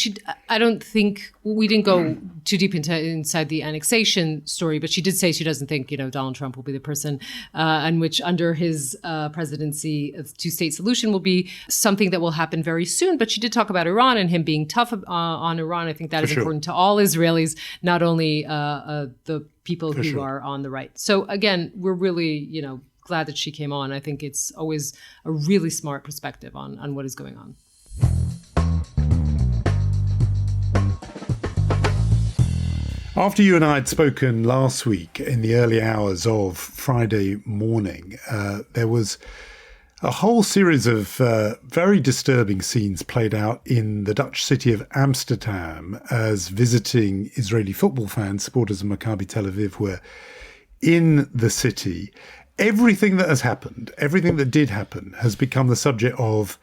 I don't think we didn't go too deep inside the annexation story, but she did say she doesn't think, Donald Trump will be the person in which under his presidency, a two-state solution will be something that will happen very soon. But she did talk about Iran and him being tough on Iran. I think that is important to all Israelis, not only the people who are on the right. So again, we're really, glad that she came on. I think it's always a really smart perspective on what is going on. After you and I had spoken last week in the early hours of Friday morning, there was a whole series of very disturbing scenes played out in the Dutch city of Amsterdam as visiting Israeli football fans, supporters of Maccabi Tel Aviv, were in the city. Everything that has happened, everything that did happen, has become the subject of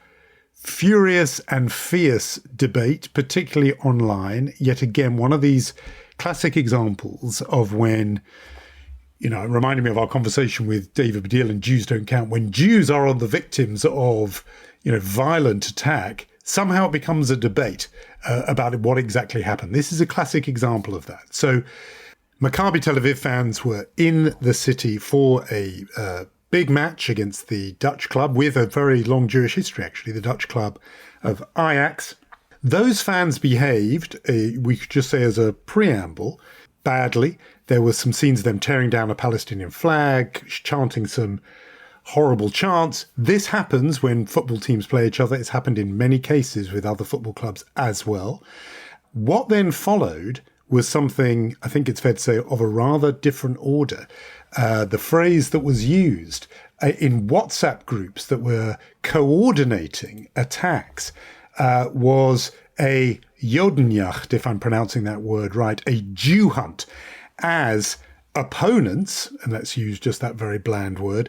furious and fierce debate, particularly online. Yet again, one of these classic examples of when, it reminded me of our conversation with David Baddiel and Jews Don't Count. When Jews are the victims of, violent attack, somehow it becomes a debate about what exactly happened. This is a classic example of that. So Maccabi Tel Aviv fans were in the city for a big match against the Dutch club with a very long Jewish history, actually, the Dutch club of Ajax. Those fans behaved, we could just say as a preamble, badly. There were some scenes of them tearing down a Palestinian flag, chanting some horrible chants. This happens when football teams play each other. It's happened in many cases with other football clubs as well. What then followed was something, I think it's fair to say, of a rather different order. The phrase that was used in WhatsApp groups that were coordinating attacks was a Jodenjacht, if I'm pronouncing that word right, a Jew hunt, as opponents, and let's use just that very bland word,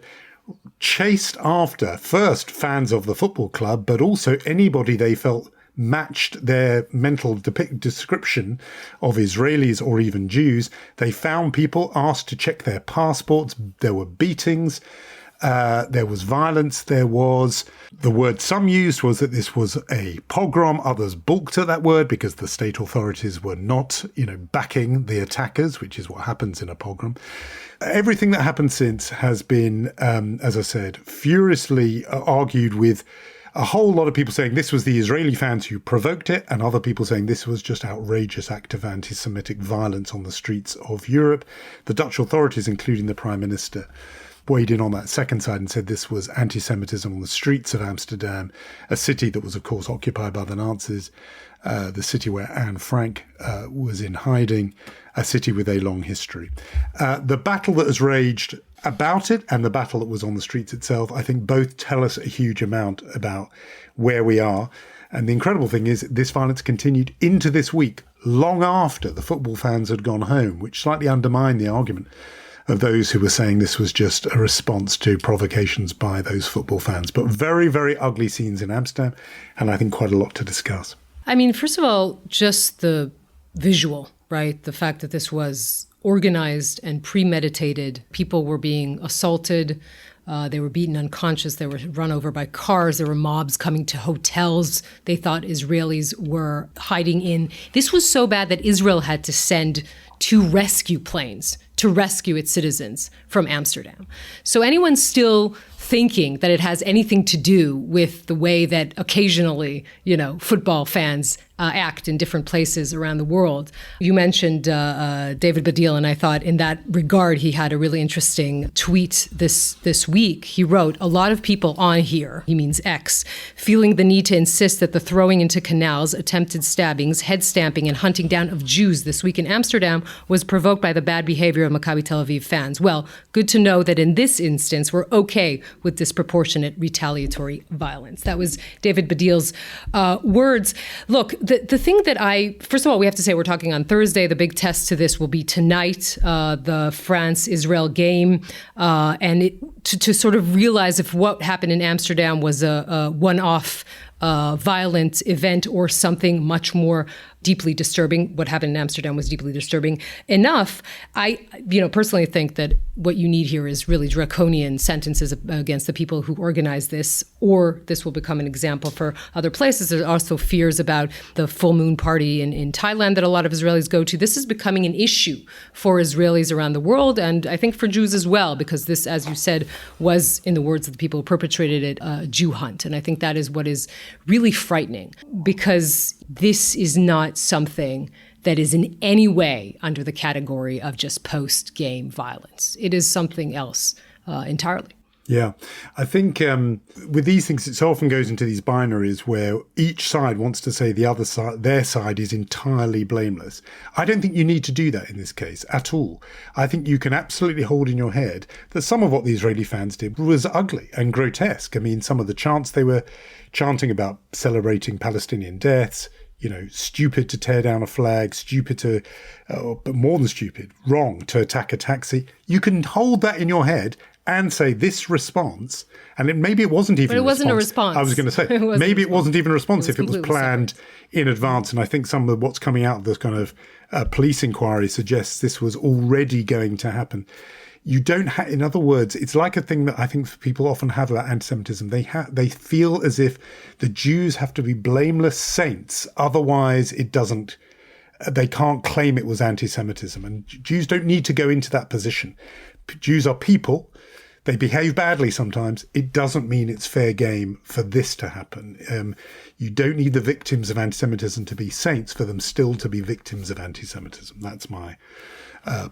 chased after first fans of the football club, but also anybody they felt matched their mental description of Israelis or even Jews. They found people, asked to check their passports. There were beatings. There was violence. There was, the word some used was that this was a pogrom. Others balked at that word because the state authorities were not, backing the attackers, which is what happens in a pogrom. Everything that happened since has been, as I said, furiously argued with a whole lot of people saying this was the Israeli fans who provoked it, and other people saying this was just outrageous act of anti-Semitic violence on the streets of Europe. The Dutch authorities, including the Prime Minister, weighed in on that second side and said this was anti-Semitism on the streets of Amsterdam, a city that was, of course, occupied by the Nazis, the city where Anne Frank was in hiding, a city with a long history. The battle that has raged about it and the battle that was on the streets itself, I think both tell us a huge amount about where we are. And the incredible thing is this violence continued into this week, long after the football fans had gone home, which slightly undermined the argument of those who were saying this was just a response to provocations by those football fans. But very, very ugly scenes in Amsterdam, and I think quite a lot to discuss. I mean, first of all, just the visual, right? The fact that this was organized and premeditated. People were being assaulted. They were beaten unconscious. They were run over by cars. There were mobs coming to hotels they thought Israelis were hiding in. This was so bad that Israel had to send 2 rescue planes to rescue its citizens from Amsterdam. So anyone still thinking that it has anything to do with the way that occasionally, football fans act in different places around the world. You mentioned David Baddiel, and I thought in that regard, he had a really interesting tweet this week. He wrote, "A lot of people on here," he means X, "feeling the need to insist that the throwing into canals, attempted stabbings, head stamping, and hunting down of Jews this week in Amsterdam was provoked by the bad behavior of Maccabi Tel Aviv fans. Well, good to know that in this instance, we're okay with disproportionate retaliatory violence." That was David Baddiel's words. Look, the thing that first of all, we have to say we're talking on Thursday. The big test to this will be tonight, the France-Israel game. And to sort of realize if what happened in Amsterdam was a one-off violent event or something much more deeply disturbing. What happened in Amsterdam was deeply disturbing enough. I, personally think that what you need here is really draconian sentences against the people who organized this, or this will become an example for other places. There's also fears about the full moon party in Thailand that a lot of Israelis go to. This is becoming an issue for Israelis around the world, and I think for Jews as well, because this, as you said, was, in the words of the people who perpetrated it, a Jew hunt. And I think that is what is really frightening, because this is not something that is in any way under the category of just post-game violence. It is something else entirely. Yeah, I think with these things, it so often goes into these binaries where each side wants to say the other side, their side is entirely blameless. I don't think you need to do that in this case at all. I think you can absolutely hold in your head that some of what the Israeli fans did was ugly and grotesque. I mean, some of the chants they were chanting about celebrating Palestinian deaths, stupid to tear down a flag, stupid to, but more than stupid, wrong to attack a taxi. You can hold that in your head and say this response, and maybe it wasn't even a response. I was going to say, maybe it wasn't even a response if it was planned in advance. And I think some of what's coming out of this kind of police inquiry suggests this was already going to happen. You don't have, in other words, it's like a thing that I think people often have about anti-Semitism. They feel as if the Jews have to be blameless saints, otherwise it doesn't They can't claim it was anti-Semitism. And Jews don't need to go into that position. Jews are people. They behave badly sometimes. It doesn't mean it's fair game for this to happen. You don't need the victims of anti-Semitism to be saints for them still to be victims of anti-Semitism. That's my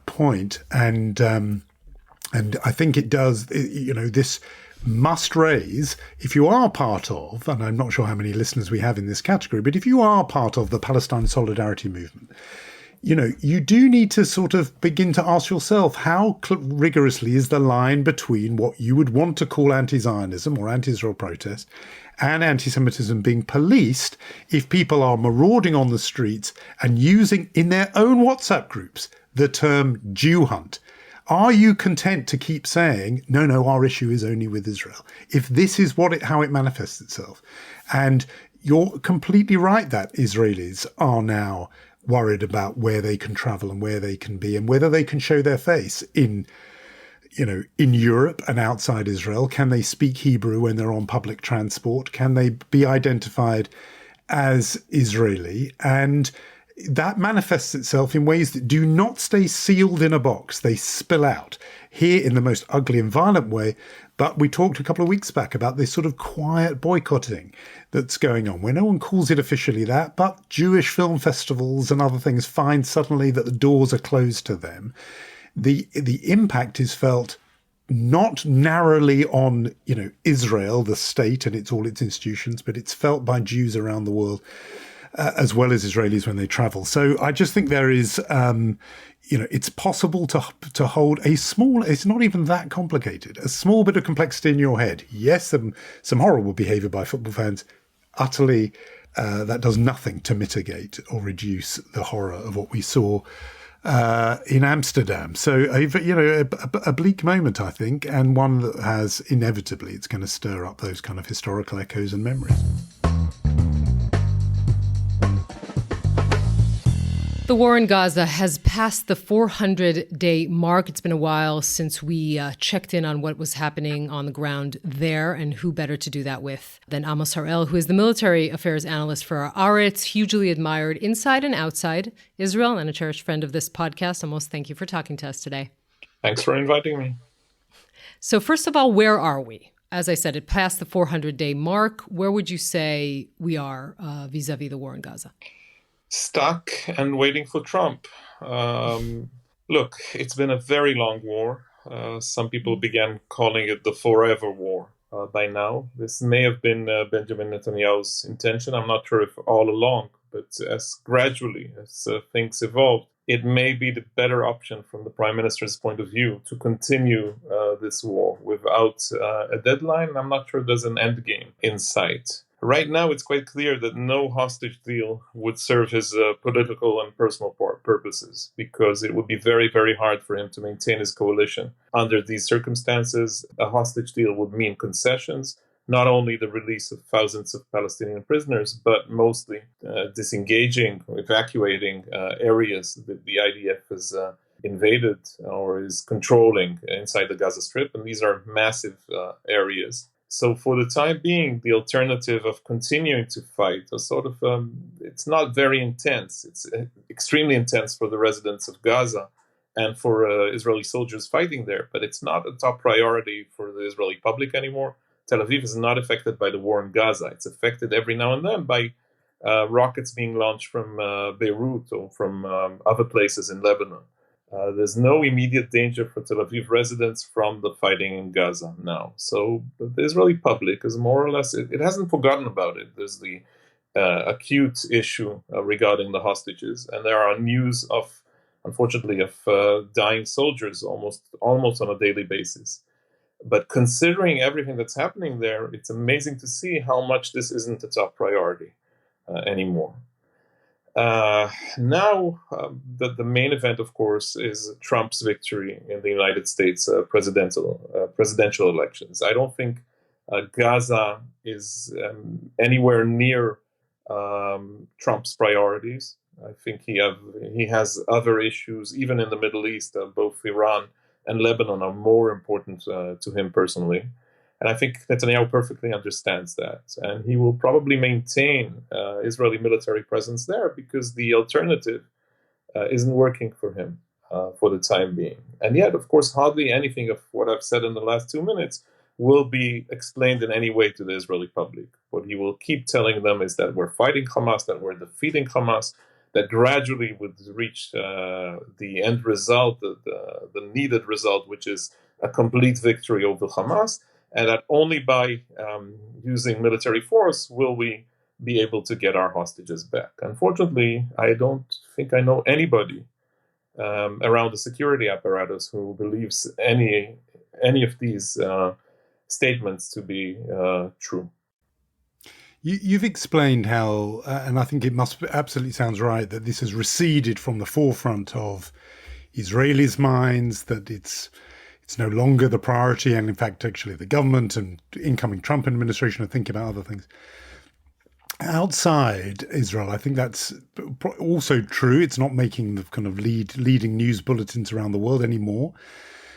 point. And I think it does, this must raise, if you are part of, and I'm not sure how many listeners we have in this category, but if you are part of the Palestine Solidarity Movement, you do need to sort of begin to ask yourself, how rigorously is the line between what you would want to call anti-Zionism or anti-Israel protest and anti-Semitism being policed if people are marauding on the streets and using in their own WhatsApp groups the term Jew hunt? Are you content to keep saying, no, our issue is only with Israel, if this is how it manifests itself? And you're completely right that Israelis are now worried about where they can travel and where they can be and whether they can show their face in Europe and outside Israel. Can they speak Hebrew when they're on public transport? Can they be identified as Israeli? And that manifests itself in ways that do not stay sealed in a box. They spill out here in the most ugly and violent way. But we talked a couple of weeks back about this sort of quiet boycotting that's going on, where no one calls it officially that, but Jewish film festivals and other things find suddenly that the doors are closed to them. The impact is felt not narrowly on, Israel, the state and all its institutions, but it's felt by Jews around the world, as well as Israelis when they travel. So I just think there is, it's possible to hold a small, it's not even that complicated, a small bit of complexity in your head. Yes, some horrible behaviour by football fans, utterly, that does nothing to mitigate or reduce the horror of what we saw in Amsterdam. So, a bleak moment, I think, and one that has inevitably, it's going to stir up those kind of historical echoes and memories. The war in Gaza has passed the 400-day mark. It's been a while since we checked in on what was happening on the ground there, and who better to do that with than Amos Harel, who is the military affairs analyst for Haaretz, hugely admired inside and outside Israel, and a cherished friend of this podcast. Amos, thank you for talking to us today. Thanks for inviting me. So first of all, where are we? As I said, it passed the 400-day mark. Where would you say we are vis-a-vis the war in Gaza? Stuck and waiting for Trump. Look, it's been a very long war. Some people began calling it the forever war by now. This may have been Benjamin Netanyahu's intention. I'm not sure if all along, but as gradually as things evolved, it may be the better option from the prime minister's point of view to continue this war without a deadline. I'm not sure there's an end game in sight. Right now, it's quite clear that no hostage deal would serve his political and personal purposes, because it would be very, very hard for him to maintain his coalition. Under these circumstances, a hostage deal would mean concessions, not only the release of thousands of Palestinian prisoners, but mostly disengaging, evacuating areas that the IDF has invaded or is controlling inside the Gaza Strip. And these are massive areas. So for the time being, the alternative of continuing to fight is sort of, it's not very intense. It's extremely intense for the residents of Gaza and for Israeli soldiers fighting there, but it's not a top priority for the Israeli public anymore. Tel Aviv is not affected by the war in Gaza. It's affected every now and then by rockets being launched from Beirut or from other places in Lebanon. There's no immediate danger for Tel Aviv residents from the fighting in Gaza now. So the Israeli public is more or less, it hasn't forgotten about it. There's the acute issue regarding the hostages. And there are news of, unfortunately, of dying soldiers almost on a daily basis. But considering everything that's happening there, it's amazing to see how much this isn't a top priority anymore. Now, the main event, of course, is Trump's victory in the United States presidential elections. I don't think Gaza is anywhere near Trump's priorities. I think he has other issues, even in the Middle East. Both Iran and Lebanon are more important to him personally. And I think Netanyahu perfectly understands that. And he will probably maintain Israeli military presence there because the alternative isn't working for him for the time being. And yet, of course, hardly anything of what I've said in the last 2 minutes will be explained in any way to the Israeli public. What he will keep telling them is that we're fighting Hamas, that we're defeating Hamas, that gradually would reach the end result, the needed result, which is a complete victory over Hamas, and that only by using military force will we be able to get our hostages back. Unfortunately, I don't think I know anybody around the security apparatus who believes any of these statements to be true. You've explained how, and I think it must absolutely sounds right, that this has receded from the forefront of Israelis' minds, that it's no longer the priority, and in fact, actually, the government and incoming Trump administration are thinking about other things. Outside Israel, I think that's also true. It's not making the kind of leading news bulletins around the world anymore.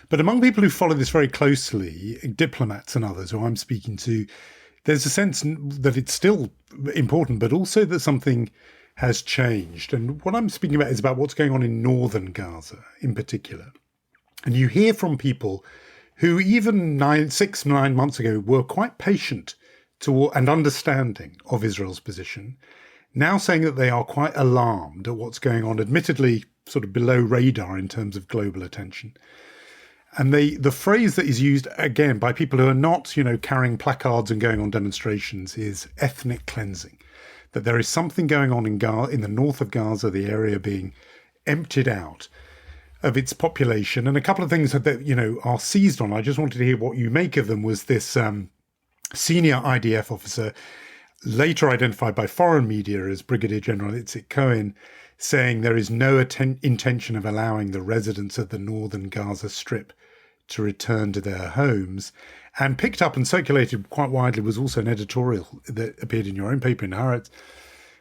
But among people who follow this very closely, diplomats and others who I'm speaking to, there's a sense that it's still important, but also that something has changed. And what I'm speaking about is about what's going on in northern Gaza in particular. And you hear from people who even 9 months ago were quite patient and understanding of Israel's position, now saying that they are quite alarmed at what's going on, admittedly sort of below radar in terms of global attention. And the phrase that is used, again, by people who are not, carrying placards and going on demonstrations is ethnic cleansing, that there is something going on in the north of Gaza, the area being emptied out of its population. And a couple of things that, are seized on, I just wanted to hear what you make of them, was this senior IDF officer, later identified by foreign media as Brigadier General Itzik Cohen, saying there is no intention of allowing the residents of the northern Gaza Strip to return to their homes. And picked up and circulated quite widely was also an editorial that appeared in your own paper in Haaretz,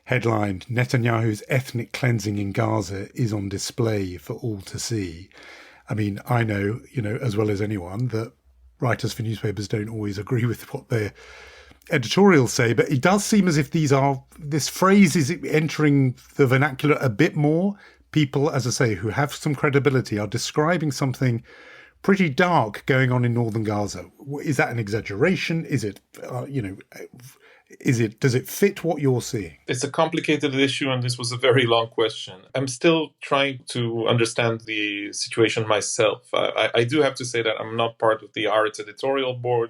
headlined, "Netanyahu's ethnic cleansing in Gaza is on display for all to see." I mean, I know, as well as anyone, that writers for newspapers don't always agree with what their editorials say, but it does seem as if this phrase is entering the vernacular a bit more. People, as I say, who have some credibility are describing something pretty dark going on in northern Gaza. Is that an exaggeration? Is it, does it fit what you're seeing? It's a complicated issue, and this was a very long question. I'm still trying to understand the situation myself. I do have to say that I'm not part of the Haaretz editorial board,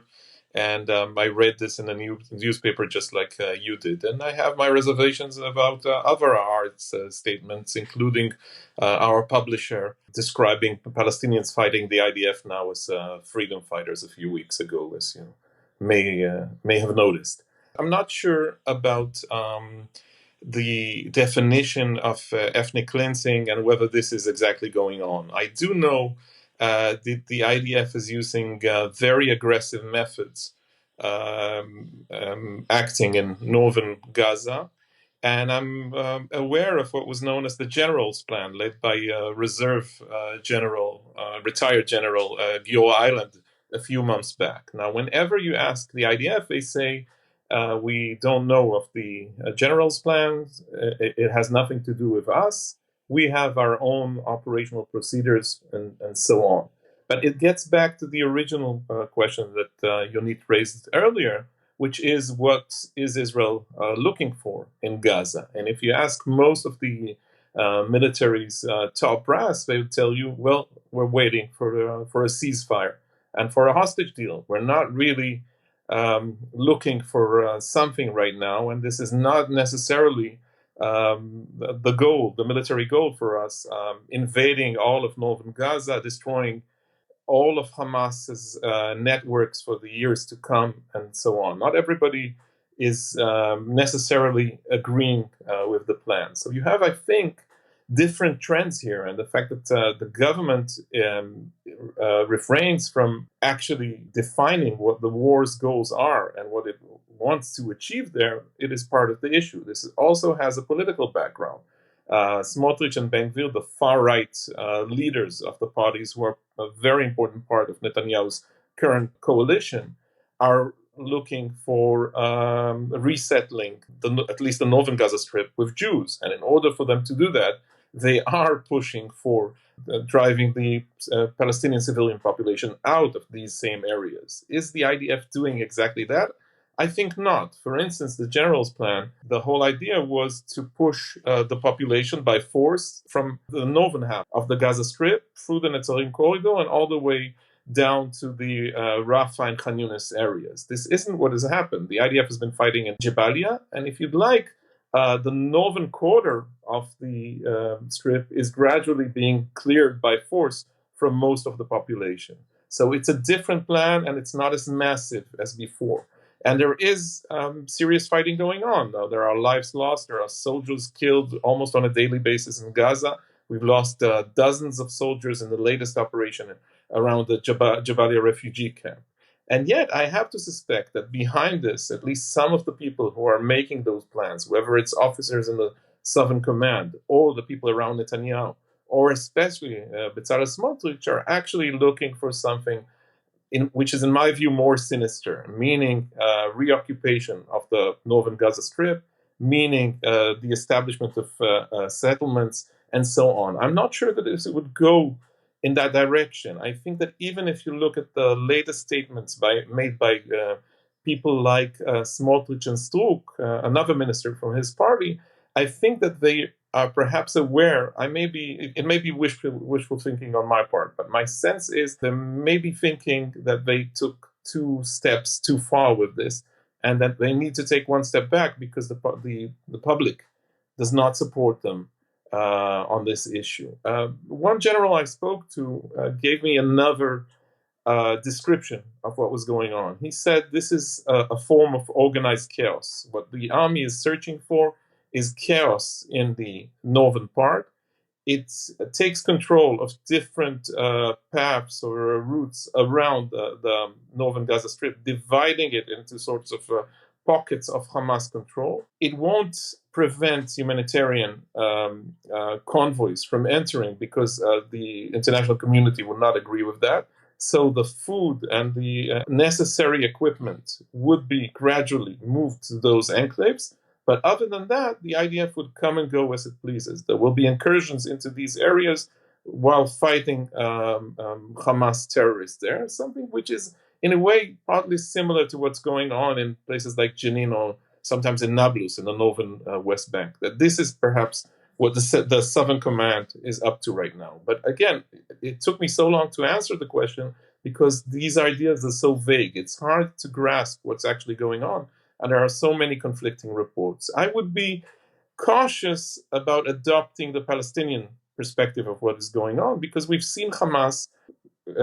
and I read this in a newspaper just like you did. And I have my reservations about other Haaretz statements, including our publisher describing Palestinians fighting the IDF now as freedom fighters a few weeks ago, as you may have noticed. I'm not sure about the definition of ethnic cleansing and whether this is exactly going on. I do know the IDF is using very aggressive methods acting in northern Gaza. And I'm aware of what was known as the General's Plan, led by retired General Gil Island a few months back. Now, whenever you ask the IDF, they say, we don't know of the General's Plan. It has nothing to do with us. We have our own operational procedures and so on. But it gets back to the original question that Yonit raised earlier, which is what is Israel looking for in Gaza? And if you ask most of the military's top brass, they would tell you, well, we're waiting for a ceasefire and for a hostage deal. We're not really looking for something right now, and this is not necessarily the goal, the military goal for us, invading all of northern Gaza, destroying all of Hamas's networks for the years to come, and so on. Not everybody is necessarily agreeing with the plan. So you have, I think, different trends here, and the fact that the government refrains from actually defining what the war's goals are and what it wants to achieve there, it is part of the issue. This also has a political background. Smotrich and Ben-Gvir, the far-right leaders of the parties who are a very important part of Netanyahu's current coalition, are looking for resettling at least the northern Gaza Strip with Jews. And in order for them to do that, they are pushing for driving the Palestinian civilian population out of these same areas. Is the IDF doing exactly that? I think not. For instance, the general's plan, the whole idea was to push the population by force from the northern half of the Gaza Strip through the Netzarim corridor and all the way down to the Rafah and Khan Yunis areas. This isn't what has happened. The IDF has been fighting in Jabalia, and if you'd like, the northern quarter of the strip is gradually being cleared by force from most of the population. So it's a different plan, and it's not as massive as before. And there is serious fighting going on. Now, there are lives lost. There are soldiers killed almost on a daily basis in Gaza. We've lost dozens of soldiers in the latest operation around the Jabalia refugee camp. And yet, I have to suspect that behind this, at least some of the people who are making those plans, whether it's officers in the Southern Command or the people around Netanyahu, or especially Bezalel Smotrich, are actually looking for something which is, in my view, more sinister, meaning reoccupation of the northern Gaza Strip, meaning the establishment of settlements, and so on. I'm not sure that it would go in that direction. I think that even if you look at the latest statements made by people like Smotrich and Struk, another minister from his party, I think that they are perhaps aware. It may be wishful thinking on my part, but my sense is they may be thinking that they took 2 steps too far with this, and that they need to take 1 step back because the public does not support them on this issue. One general I spoke to gave me another description of what was going on. He said this is a form of organized chaos. What the army is searching for is chaos in the northern part. It takes control of different paths or routes around the northern Gaza Strip, dividing it into sorts of pockets of Hamas control. It won't prevent humanitarian convoys from entering because the international community will not agree with that. So the food and the necessary equipment would be gradually moved to those enclaves. But other than that, the IDF would come and go as it pleases. There will be incursions into these areas while fighting Hamas terrorists there, something which is, in a way, partly similar to what's going on in places like Jenin or sometimes in Nablus in the northern West Bank. That this is perhaps what the Southern Command is up to right now. But again, it took me so long to answer the question because these ideas are so vague. It's hard to grasp what's actually going on. And there are so many conflicting reports. I would be cautious about adopting the Palestinian perspective of what is going on because we've seen Hamas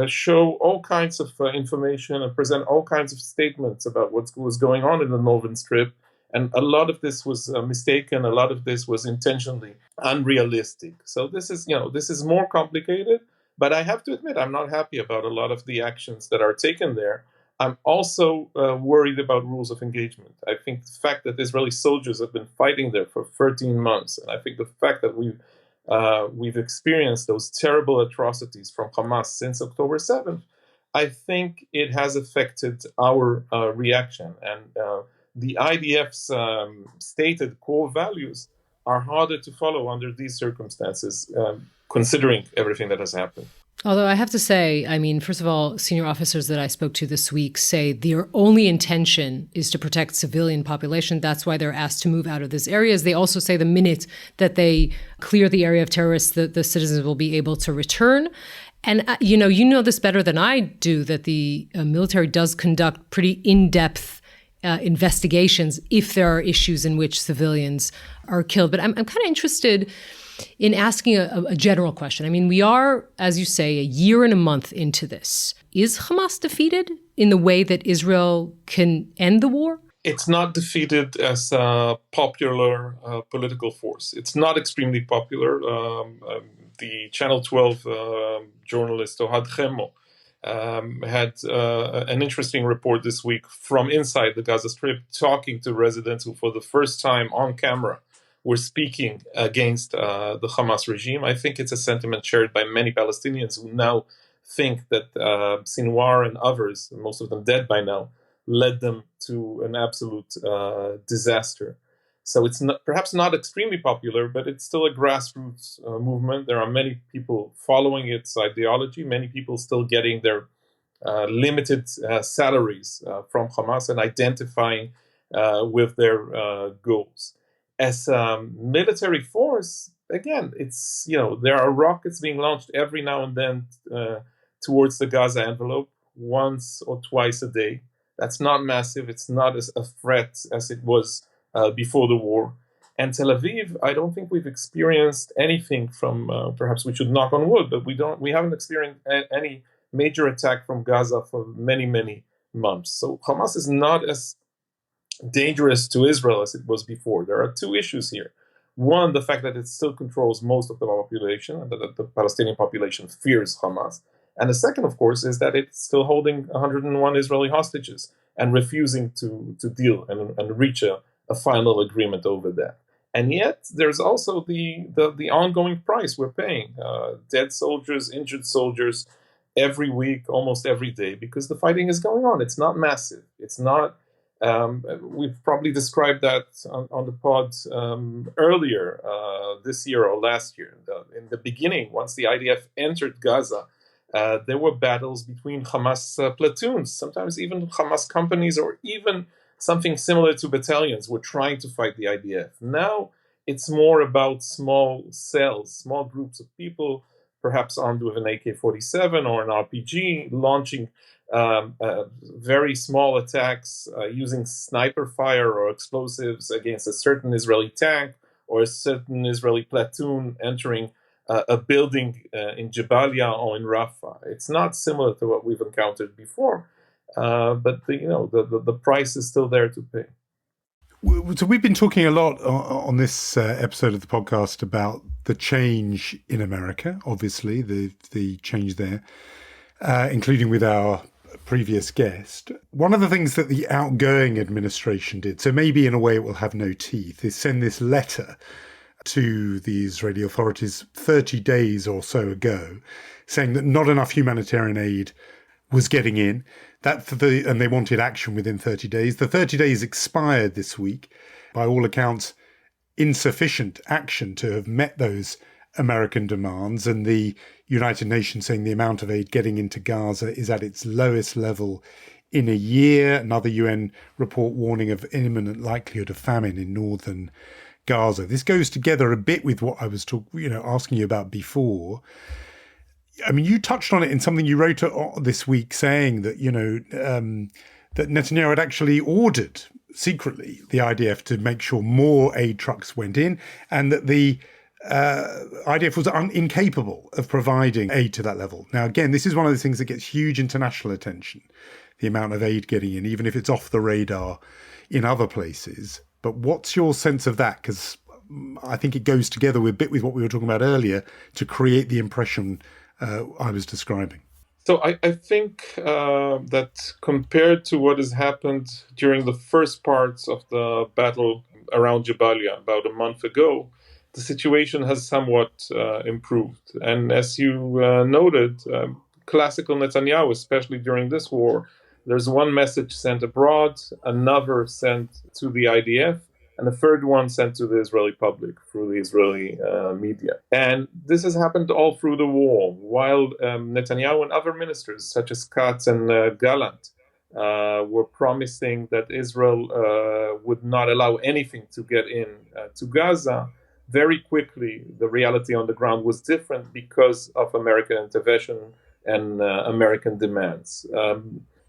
show all kinds of information and present all kinds of statements about what was going on in the northern strip. And a lot of this was mistaken. A lot of this was intentionally unrealistic. So this is more complicated. But I have to admit, I'm not happy about a lot of the actions that are taken there. I'm also worried about rules of engagement. I think the fact that Israeli soldiers have been fighting there for 13 months, and I think the fact that we've experienced those terrible atrocities from Hamas since October 7th, I think it has affected our reaction. And the IDF's stated core values are harder to follow under these circumstances, considering everything that has happened. Although I have to say, I mean, first of all, senior officers that I spoke to this week say their only intention is to protect civilian population. That's why they're asked to move out of these areas. They also say the minute that they clear the area of terrorists, the citizens will be able to return. And, you know this better than I do, that the military does conduct pretty in-depth investigations if there are issues in which civilians are killed. But I'm kind of interested in asking a general question. I mean, we are, as you say, a year and a month into this. Is Hamas defeated in the way that Israel can end the war? It's not defeated as a popular political force. It's not extremely popular. The Channel 12 journalist Ohad Chemo had an interesting report this week from inside the Gaza Strip, talking to residents who, for the first time on camera, were speaking against the Hamas regime. I think it's a sentiment shared by many Palestinians who now think that Sinwar and others, most of them dead by now, led them to an absolute disaster. So it's perhaps not extremely popular, but it's still a grassroots movement. There are many people following its ideology, many people still getting their limited salaries from Hamas and identifying with their goals. As military force, again, it's, there are rockets being launched every now and then towards the Gaza envelope, once or twice a day. That's not massive. It's not as a threat as it was before the war. And Tel Aviv, I don't think we've experienced anything from, perhaps we should knock on wood, but we haven't experienced any major attack from Gaza for many, many months. So Hamas is not as dangerous to Israel as it was before. There are two issues here. One, the fact that it still controls most of the population, and that the Palestinian population fears Hamas. And the second, of course, is that it's still holding 101 Israeli hostages and refusing to deal and reach a final agreement over that. And yet, there's also the ongoing price we're paying. Dead soldiers, injured soldiers, every week, almost every day, because the fighting is going on. It's not massive. It's not. We've probably described that on the pod earlier this year or last year. In the beginning, once the IDF entered Gaza, there were battles between Hamas platoons, sometimes even Hamas companies, or even something similar to battalions were trying to fight the IDF. Now it's more about small cells, small groups of people, perhaps armed with an AK-47 or an RPG, launching very small attacks using sniper fire or explosives against a certain Israeli tank or a certain Israeli platoon entering a building in Jabalia or in Rafah. It's not similar to what we've encountered before, but the price is still there to pay. So we've been talking a lot on this episode of the podcast about the change in America, obviously, the change there, including with our previous guest. One of the things that the outgoing administration did, so maybe in a way it will have no teeth, is send this letter to the Israeli authorities 30 days or so ago, saying that not enough humanitarian aid was getting in, and they wanted action within 30 days. The 30 days expired this week. By all accounts, insufficient action to have met those American demands, and the United Nations saying the amount of aid getting into Gaza is at its lowest level in a year. Another UN report warning of imminent likelihood of famine in northern Gaza. This goes together a bit with what I was asking you about before. I mean, you touched on it in something you wrote this week, saying that that Netanyahu had actually ordered secretly the IDF to make sure more aid trucks went in, and that the IDF was incapable of providing aid to that level. Now, again, this is one of the things that gets huge international attention, the amount of aid getting in, even if it's off the radar in other places. But what's your sense of that? Because I think it goes together a bit with what we were talking about earlier to create the impression I was describing. So I think that compared to what has happened during the first parts of the battle around Jabalia about a month ago, the situation has somewhat improved. And as you noted, classical Netanyahu, especially during this war, there's one message sent abroad, another sent to the IDF, and a third one sent to the Israeli public through the Israeli media. And this has happened all through the war, while Netanyahu and other ministers, such as Katz and Gallant, were promising that Israel would not allow anything to get in to Gaza. Very quickly, the reality on the ground was different because of American intervention and American demands.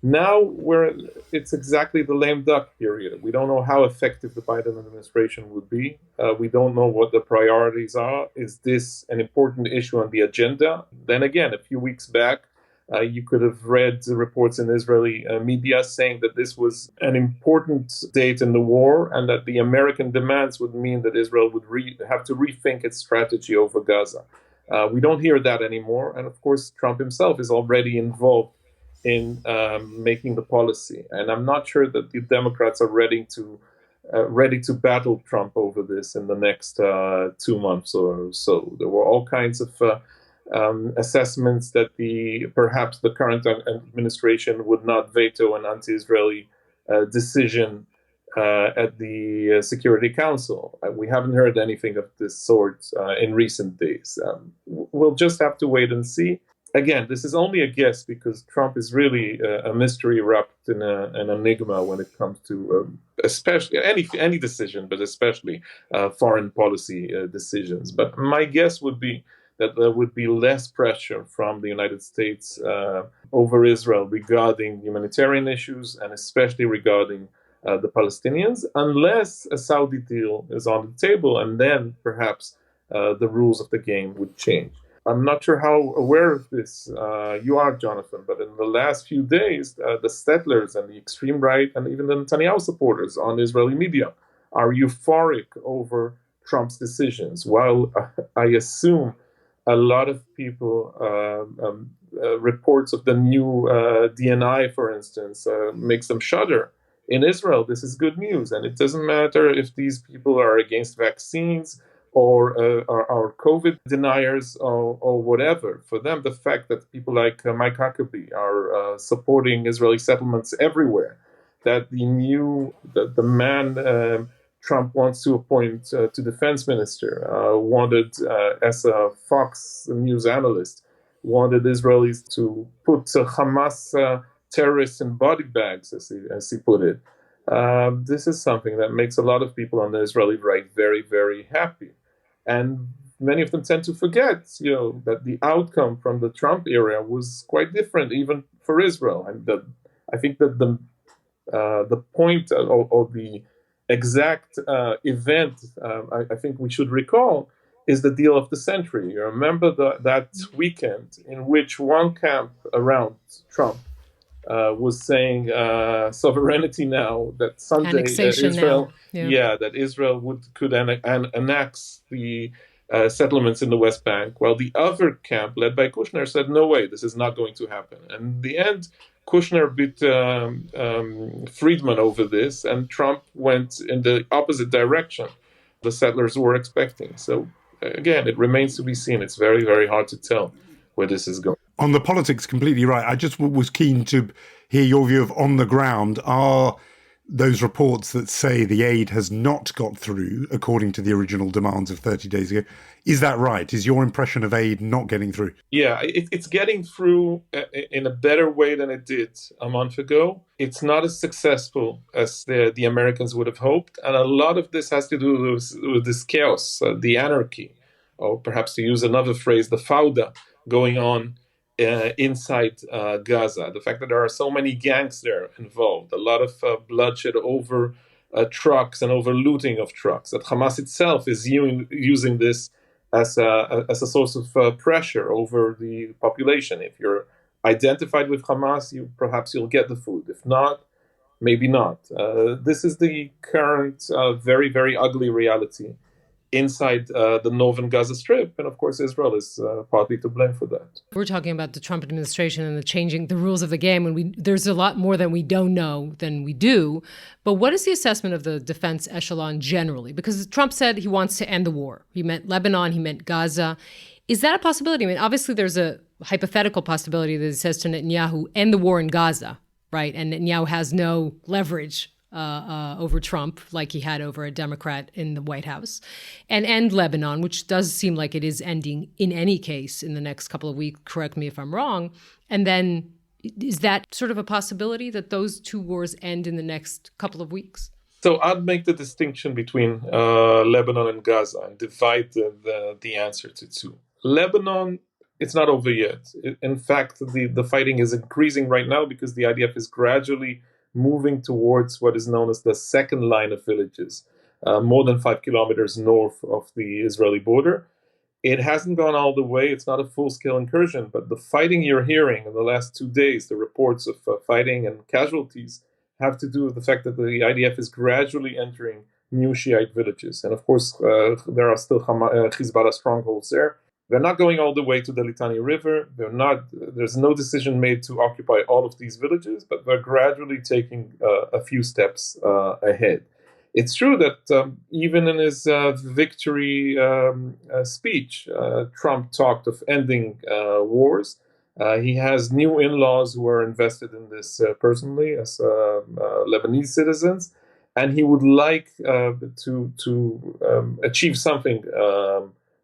Now it's exactly the lame duck period. We don't know how effective the Biden administration would be. We don't know what the priorities are. Is this an important issue on the agenda? Then again, a few weeks back, you could have read the reports in Israeli media saying that this was an important date in the war and that the American demands would mean that Israel would have to rethink its strategy over Gaza. We don't hear that anymore. And of course, Trump himself is already involved in making the policy. And I'm not sure that the Democrats are ready to battle Trump over this in the next 2 months or so. There were all kinds of assessments that perhaps the current administration would not veto an anti-Israeli decision at the Security Council. We haven't heard anything of this sort in recent days. We'll just have to wait and see. Again, this is only a guess because Trump is really a mystery wrapped in an enigma when it comes to especially any decision, but especially foreign policy decisions. But my guess would be that there would be less pressure from the United States over Israel regarding humanitarian issues and especially regarding the Palestinians, unless a Saudi deal is on the table, and then perhaps the rules of the game would change. I'm not sure how aware of this you are, Jonathan, but in the last few days, the settlers and the extreme right and even the Netanyahu supporters on Israeli media are euphoric over Trump's decisions, while I assume a lot of people, reports of the new DNI, for instance, makes them shudder. In Israel, this is good news, and it doesn't matter if these people are against vaccines or are COVID deniers or whatever. For them, the fact that people like Mike Huckabee are supporting Israeli settlements everywhere, that the man Trump wants to appoint to defense minister, wanted as a Fox News analyst, wanted Israelis to put Hamas terrorists in body bags, as he put it. This is something that makes a lot of people on the Israeli right very, very happy. And many of them tend to forget, that the outcome from the Trump era was quite different, even for Israel. And I think that the point or the exact event I think we should recall is the deal of the century. You remember that weekend in which one camp around Trump was saying sovereignty now, that someday Israel, that Israel could annex the settlements in the West Bank, while the other camp, led by Kushner, said, no way, this is not going to happen. And in the end, Kushner beat Friedman over this, and Trump went in the opposite direction the settlers were expecting. So again, it remains to be seen. It's very, very hard to tell where this is going. On the politics, completely right. I just was keen to hear your view of on the ground. Are those reports that say the aid has not got through according to the original demands of 30 days ago, is that right? Is your impression of aid not getting through? Yeah, it's getting through in a better way than it did a month ago. It's not as successful as the Americans would have hoped. And a lot of this has to do with this chaos, the anarchy, or perhaps to use another phrase, the fauda going on inside Gaza. The fact that there are so many gangs there involved, a lot of bloodshed over trucks and over looting of trucks, that Hamas itself is using this as a source of pressure over the population. If you're identified with Hamas, perhaps you'll get the food. If not, maybe not. This is the current very, very ugly reality inside the northern Gaza Strip. And of course, Israel is partly to blame for that. We're talking about the Trump administration and the changing the rules of the game. And there's a lot more that we don't know than we do. But what is the assessment of the defense echelon generally? Because Trump said he wants to end the war. He meant Lebanon, he meant Gaza. Is that a possibility? I mean, obviously, there's a hypothetical possibility that he says to Netanyahu, end the war in Gaza, right? And Netanyahu has no leverage over Trump like he had over a Democrat in the White House, and end Lebanon, which does seem like it is ending in any case in the next couple of weeks. Correct me if I'm wrong. And then is that sort of a possibility that those two wars end in the next couple of weeks? So I'd make the distinction between Lebanon and Gaza and divide the answer to two. Lebanon, it's not over yet. In fact, the fighting is increasing right now because the IDF is gradually moving towards what is known as the second line of villages, more than 5 kilometers north of the Israeli border. It hasn't gone all the way. It's not a full-scale incursion, but the fighting you're hearing in the last 2 days, the reports of fighting and casualties, have to do with the fact that the IDF is gradually entering new Shiite villages. And of course, there are still Hezbollah strongholds there. They're not going all the way to the Litani River. There's no decision made to occupy all of these villages, but they're gradually taking a few steps ahead. It's true that even in his victory speech, Trump talked of ending wars. He has new in-laws who are invested in this personally as Lebanese citizens, and he would like to achieve something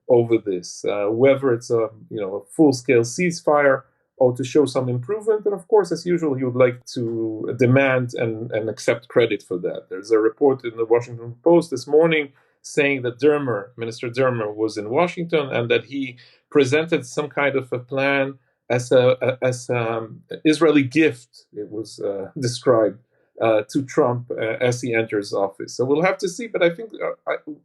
over this, whether it's a full-scale ceasefire or to show some improvement. And of course, as usual, he would like to demand and accept credit for that. There's a report in the Washington Post this morning saying that Minister Dermer, was in Washington and that he presented some kind of a plan as an Israeli gift, it was described, to Trump as he enters office. So we'll have to see, but I think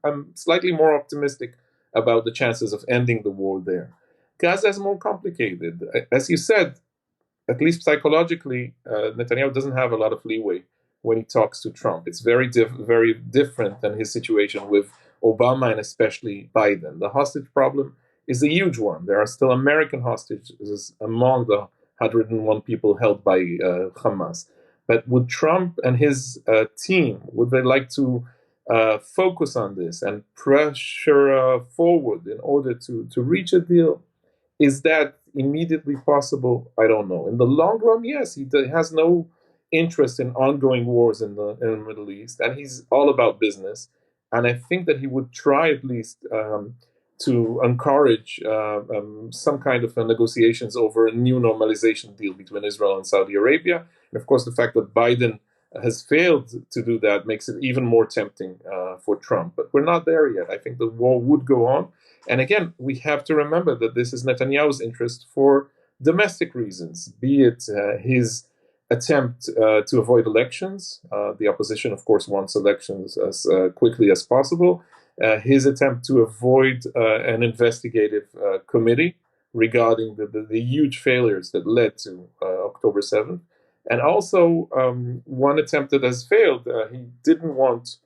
I'm slightly more optimistic about the chances of ending the war there. Gaza is more complicated. As you said, at least psychologically, Netanyahu doesn't have a lot of leeway when he talks to Trump. It's very different than his situation with Obama and especially Biden. The hostage problem is a huge one. There are still American hostages among the 101 people held by Hamas. But would Trump and his team, would they like to focus on this and pressure forward in order to reach a deal? Is that immediately possible? I don't know. In the long run, yes, he has no interest in ongoing wars in the Middle East, and he's all about business. And I think that he would try at least to encourage some kind of negotiations over a new normalization deal between Israel and Saudi Arabia. And of course, the fact that Biden has failed to do that makes it even more tempting for Trump. But we're not there yet. I think the war would go on. And again, we have to remember that this is Netanyahu's interest for domestic reasons, be it his attempt to avoid elections. The opposition, of course, wants elections as quickly as possible. His attempt to avoid an investigative committee regarding the huge failures that led to October 7th. And also, one attempt that has failed, he didn't want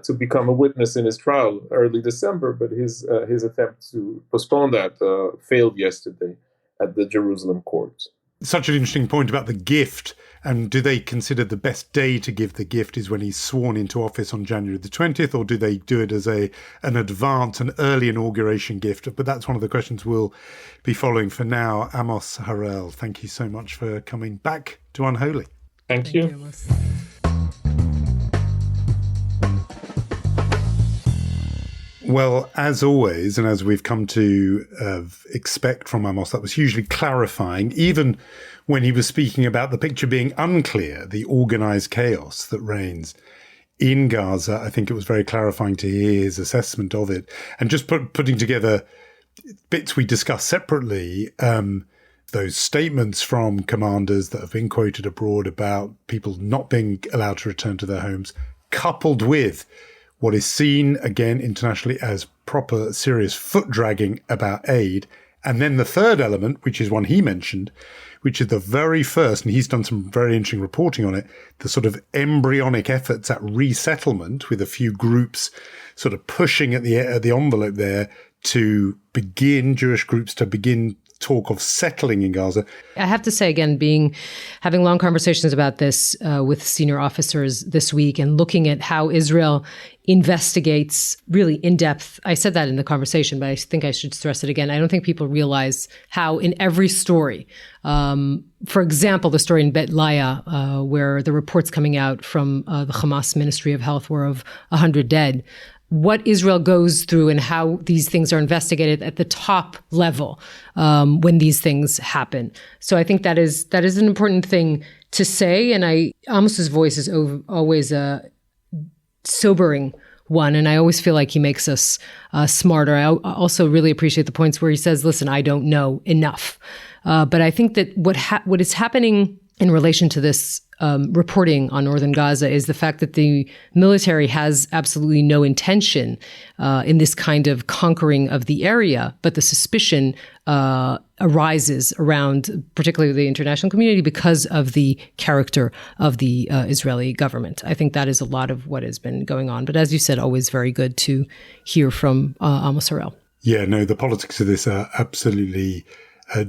to become a witness in his trial early December, but his attempt to postpone that failed yesterday at the Jerusalem court. Such an interesting point about the gift. And do they consider the best day to give the gift is when he's sworn into office on January the 20th, or do they do it as an early inauguration gift? But that's one of the questions we'll be following for now. Amos Harel, thank you so much for coming back to Unholy. Thank you. Amos. Well, as always, and as we've come to expect from Amos, that was hugely clarifying, even when he was speaking about the picture being unclear, the organised chaos that reigns in Gaza. I think it was very clarifying to hear his assessment of it. And just putting together bits we discussed separately, those statements from commanders that have been quoted abroad about people not being allowed to return to their homes, coupled with what is seen, again, internationally as proper, serious foot-dragging about aid. And then the third element, which is one he mentioned, which is the very first, and he's done some very interesting reporting on it, the sort of embryonic efforts at resettlement with a few groups sort of pushing at the envelope there to begin, Jewish groups to begin talk of settling in Gaza. I have to say, again, having long conversations about this with senior officers this week and looking at how Israel investigates really in depth. I said that in the conversation, but I think I should stress it again. I don't think people realize how in every story, for example, the story in Bet Laya, where the reports coming out from the Hamas Ministry of Health were of 100 dead, what Israel goes through and how these things are investigated at the top level when these things happen. So I think that is an important thing to say. And Amos's voice is always a sobering one. And I always feel like he makes us smarter. I also really appreciate the points where he says, listen, I don't know enough. But I think that what is happening in relation to this reporting on northern Gaza is the fact that the military has absolutely no intention in this kind of conquering of the area, but the suspicion arises around particularly the international community because of the character of the Israeli government. I think that is a lot of what has been going on. But as you said, always very good to hear from Amos Harel. Yeah, no, the politics of this are absolutely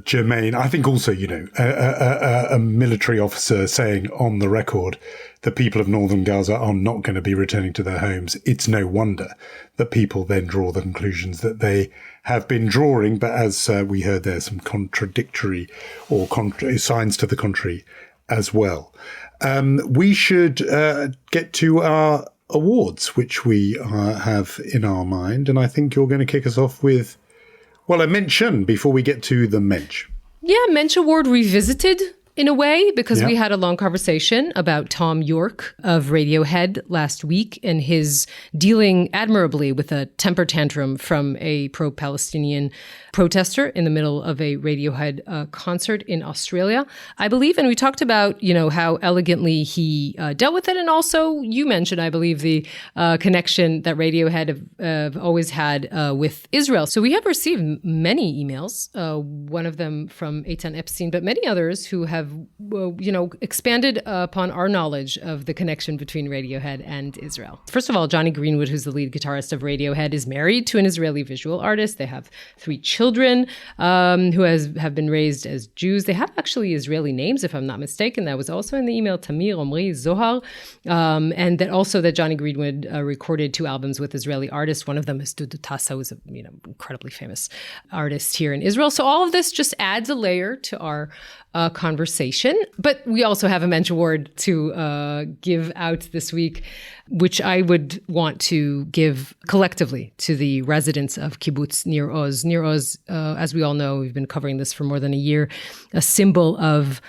germane. I think also, a military officer saying on the record, the people of northern Gaza are not going to be returning to their homes. It's no wonder that people then draw the conclusions that they have been drawing. But as we heard, there's some contradictory or signs to the contrary as well. We should get to our awards, which we have in our mind. And I think you're going to kick us off with, well, a mention before we get to the mensch. Yeah, Mensch Award revisited in a way, because we had a long conversation about Tom York of Radiohead last week and his dealing admirably with a temper tantrum from a pro-Palestinian protester in the middle of a Radiohead concert in Australia, I believe. And we talked about, how elegantly he dealt with it. And also you mentioned, I believe, the connection that Radiohead have always had with Israel. So we have received many emails, one of them from Eitan Epstein, but many others who have expanded upon our knowledge of the connection between Radiohead and Israel. First of all, Johnny Greenwood, who's the lead guitarist of Radiohead, is married to an Israeli visual artist. They have 3 children who have been raised as Jews. They have actually Israeli names, if I'm not mistaken. That was also in the email, Tamir, Omri, Zohar. And that Johnny Greenwood recorded 2 albums with Israeli artists. One of them is Dudu Tassa, who's an incredibly famous artist here in Israel. So all of this just adds a layer to our conversation. But we also have a Mensch Award to give out this week, which I would want to give collectively to the residents of Kibbutz Nir Oz. Nir Oz, as we all know, we've been covering this for more than a year, a symbol of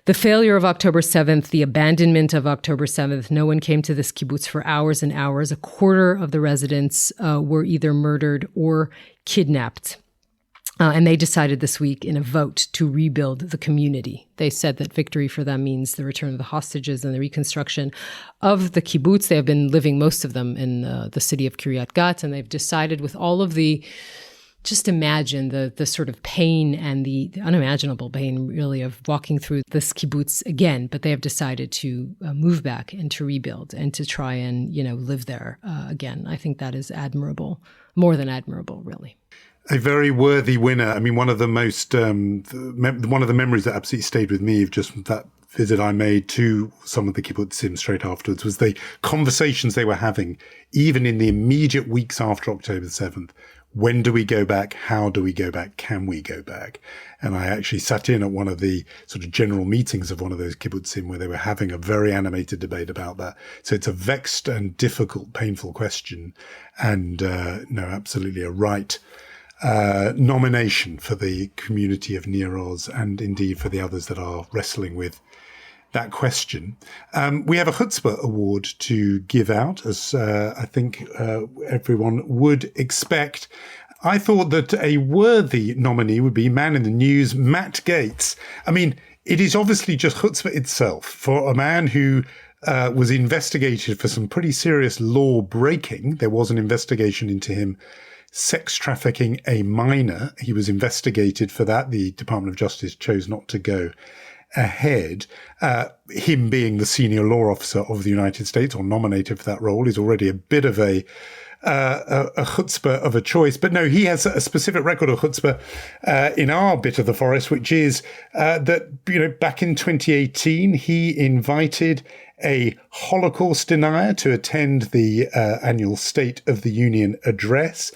the failure of October 7th, the abandonment of October 7th. No one came to this kibbutz for hours and hours. A quarter of the residents were either murdered or kidnapped. And they decided this week in a vote to rebuild the community. They said that victory for them means the return of the hostages and the reconstruction of the kibbutz. They have been living, most of them, in the city of Kiryat Gat, and they've decided with all of the, just imagine the sort of pain and the unimaginable pain, really, of walking through this kibbutz again. But they have decided to move back and to rebuild and to try and, live there again. I think that is admirable, more than admirable, really. A very worthy winner. I mean, one of the most, one of the memories that absolutely stayed with me of just that visit I made to some of the kibbutzim straight afterwards was the conversations they were having, even in the immediate weeks after October 7th. When do we go back? How do we go back? Can we go back? And I actually sat in at one of the sort of general meetings of one of those kibbutzim where they were having a very animated debate about that. So it's a vexed and difficult, painful question. And no, absolutely a right nomination for the community of Nir Oz and indeed for the others that are wrestling with that question. We have a Chutzpah award to give out, as I think everyone would expect. I thought that a worthy nominee would be man in the news, Matt Gaetz. I mean, it is obviously just chutzpah itself for a man who was investigated for some pretty serious law breaking. There was an investigation into him sex trafficking a minor. He was investigated for that. The Department of Justice chose not to go ahead. Him being the senior law officer of the United States, or nominated for that role, is already a bit of a chutzpah of a choice. But no, he has a specific record of chutzpah in our bit of the forest, which is that, back in 2018, he invited a Holocaust denier to attend the annual State of the Union address.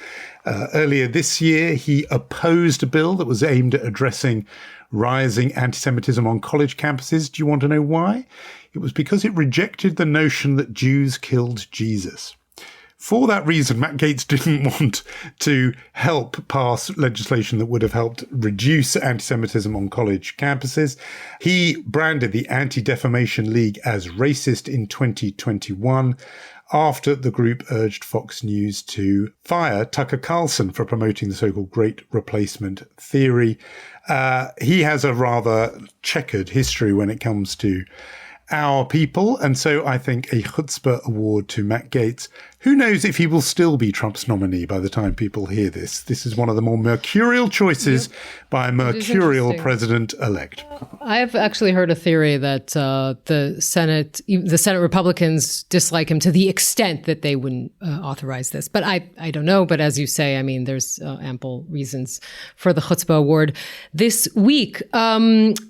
Earlier this year, he opposed a bill that was aimed at addressing rising anti-Semitism on college campuses. Do you want to know why? It was because it rejected the notion that Jews killed Jesus. For that reason, Matt Gaetz didn't want to help pass legislation that would have helped reduce anti-Semitism on college campuses. He branded the Anti-Defamation League as racist in 2021 after the group urged Fox News to fire Tucker Carlson for promoting the so-called Great Replacement theory. He has a rather checkered history when it comes to our people. And so I think a chutzpah award to Matt Gaetz. Who knows if he will still be Trump's nominee by the time people hear this. This is one of the more mercurial choices by a mercurial president-elect. I've actually heard a theory that the Senate Republicans dislike him to the extent that they wouldn't authorize this. But I don't know. But as you say, I mean, there's ample reasons for the Chutzpah Award. This week,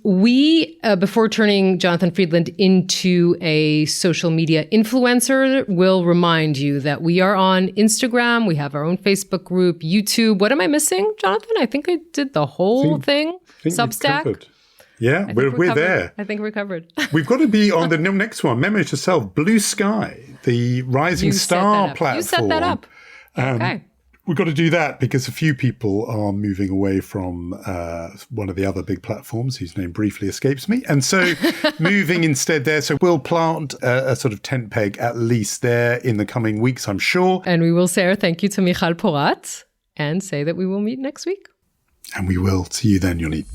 we, before turning Jonathan Friedland into a social media influencer, will remind you that we are on Instagram. We have our own Facebook group, YouTube. What am I missing, Jonathan? I think I did the whole thing. Substack. Yeah, we're there. I think we're covered. We've got to be on the next one. Memo to self, Blue Sky, the Rising Star platform. You set that up. Okay. We've got to do that because a few people are moving away from one of the other big platforms whose name briefly escapes me. And so moving instead there. So we'll plant a sort of tent peg at least there in the coming weeks, I'm sure. And we will say our thank you to Michal Porat and say that we will meet next week. And we will. See you then, Yonit.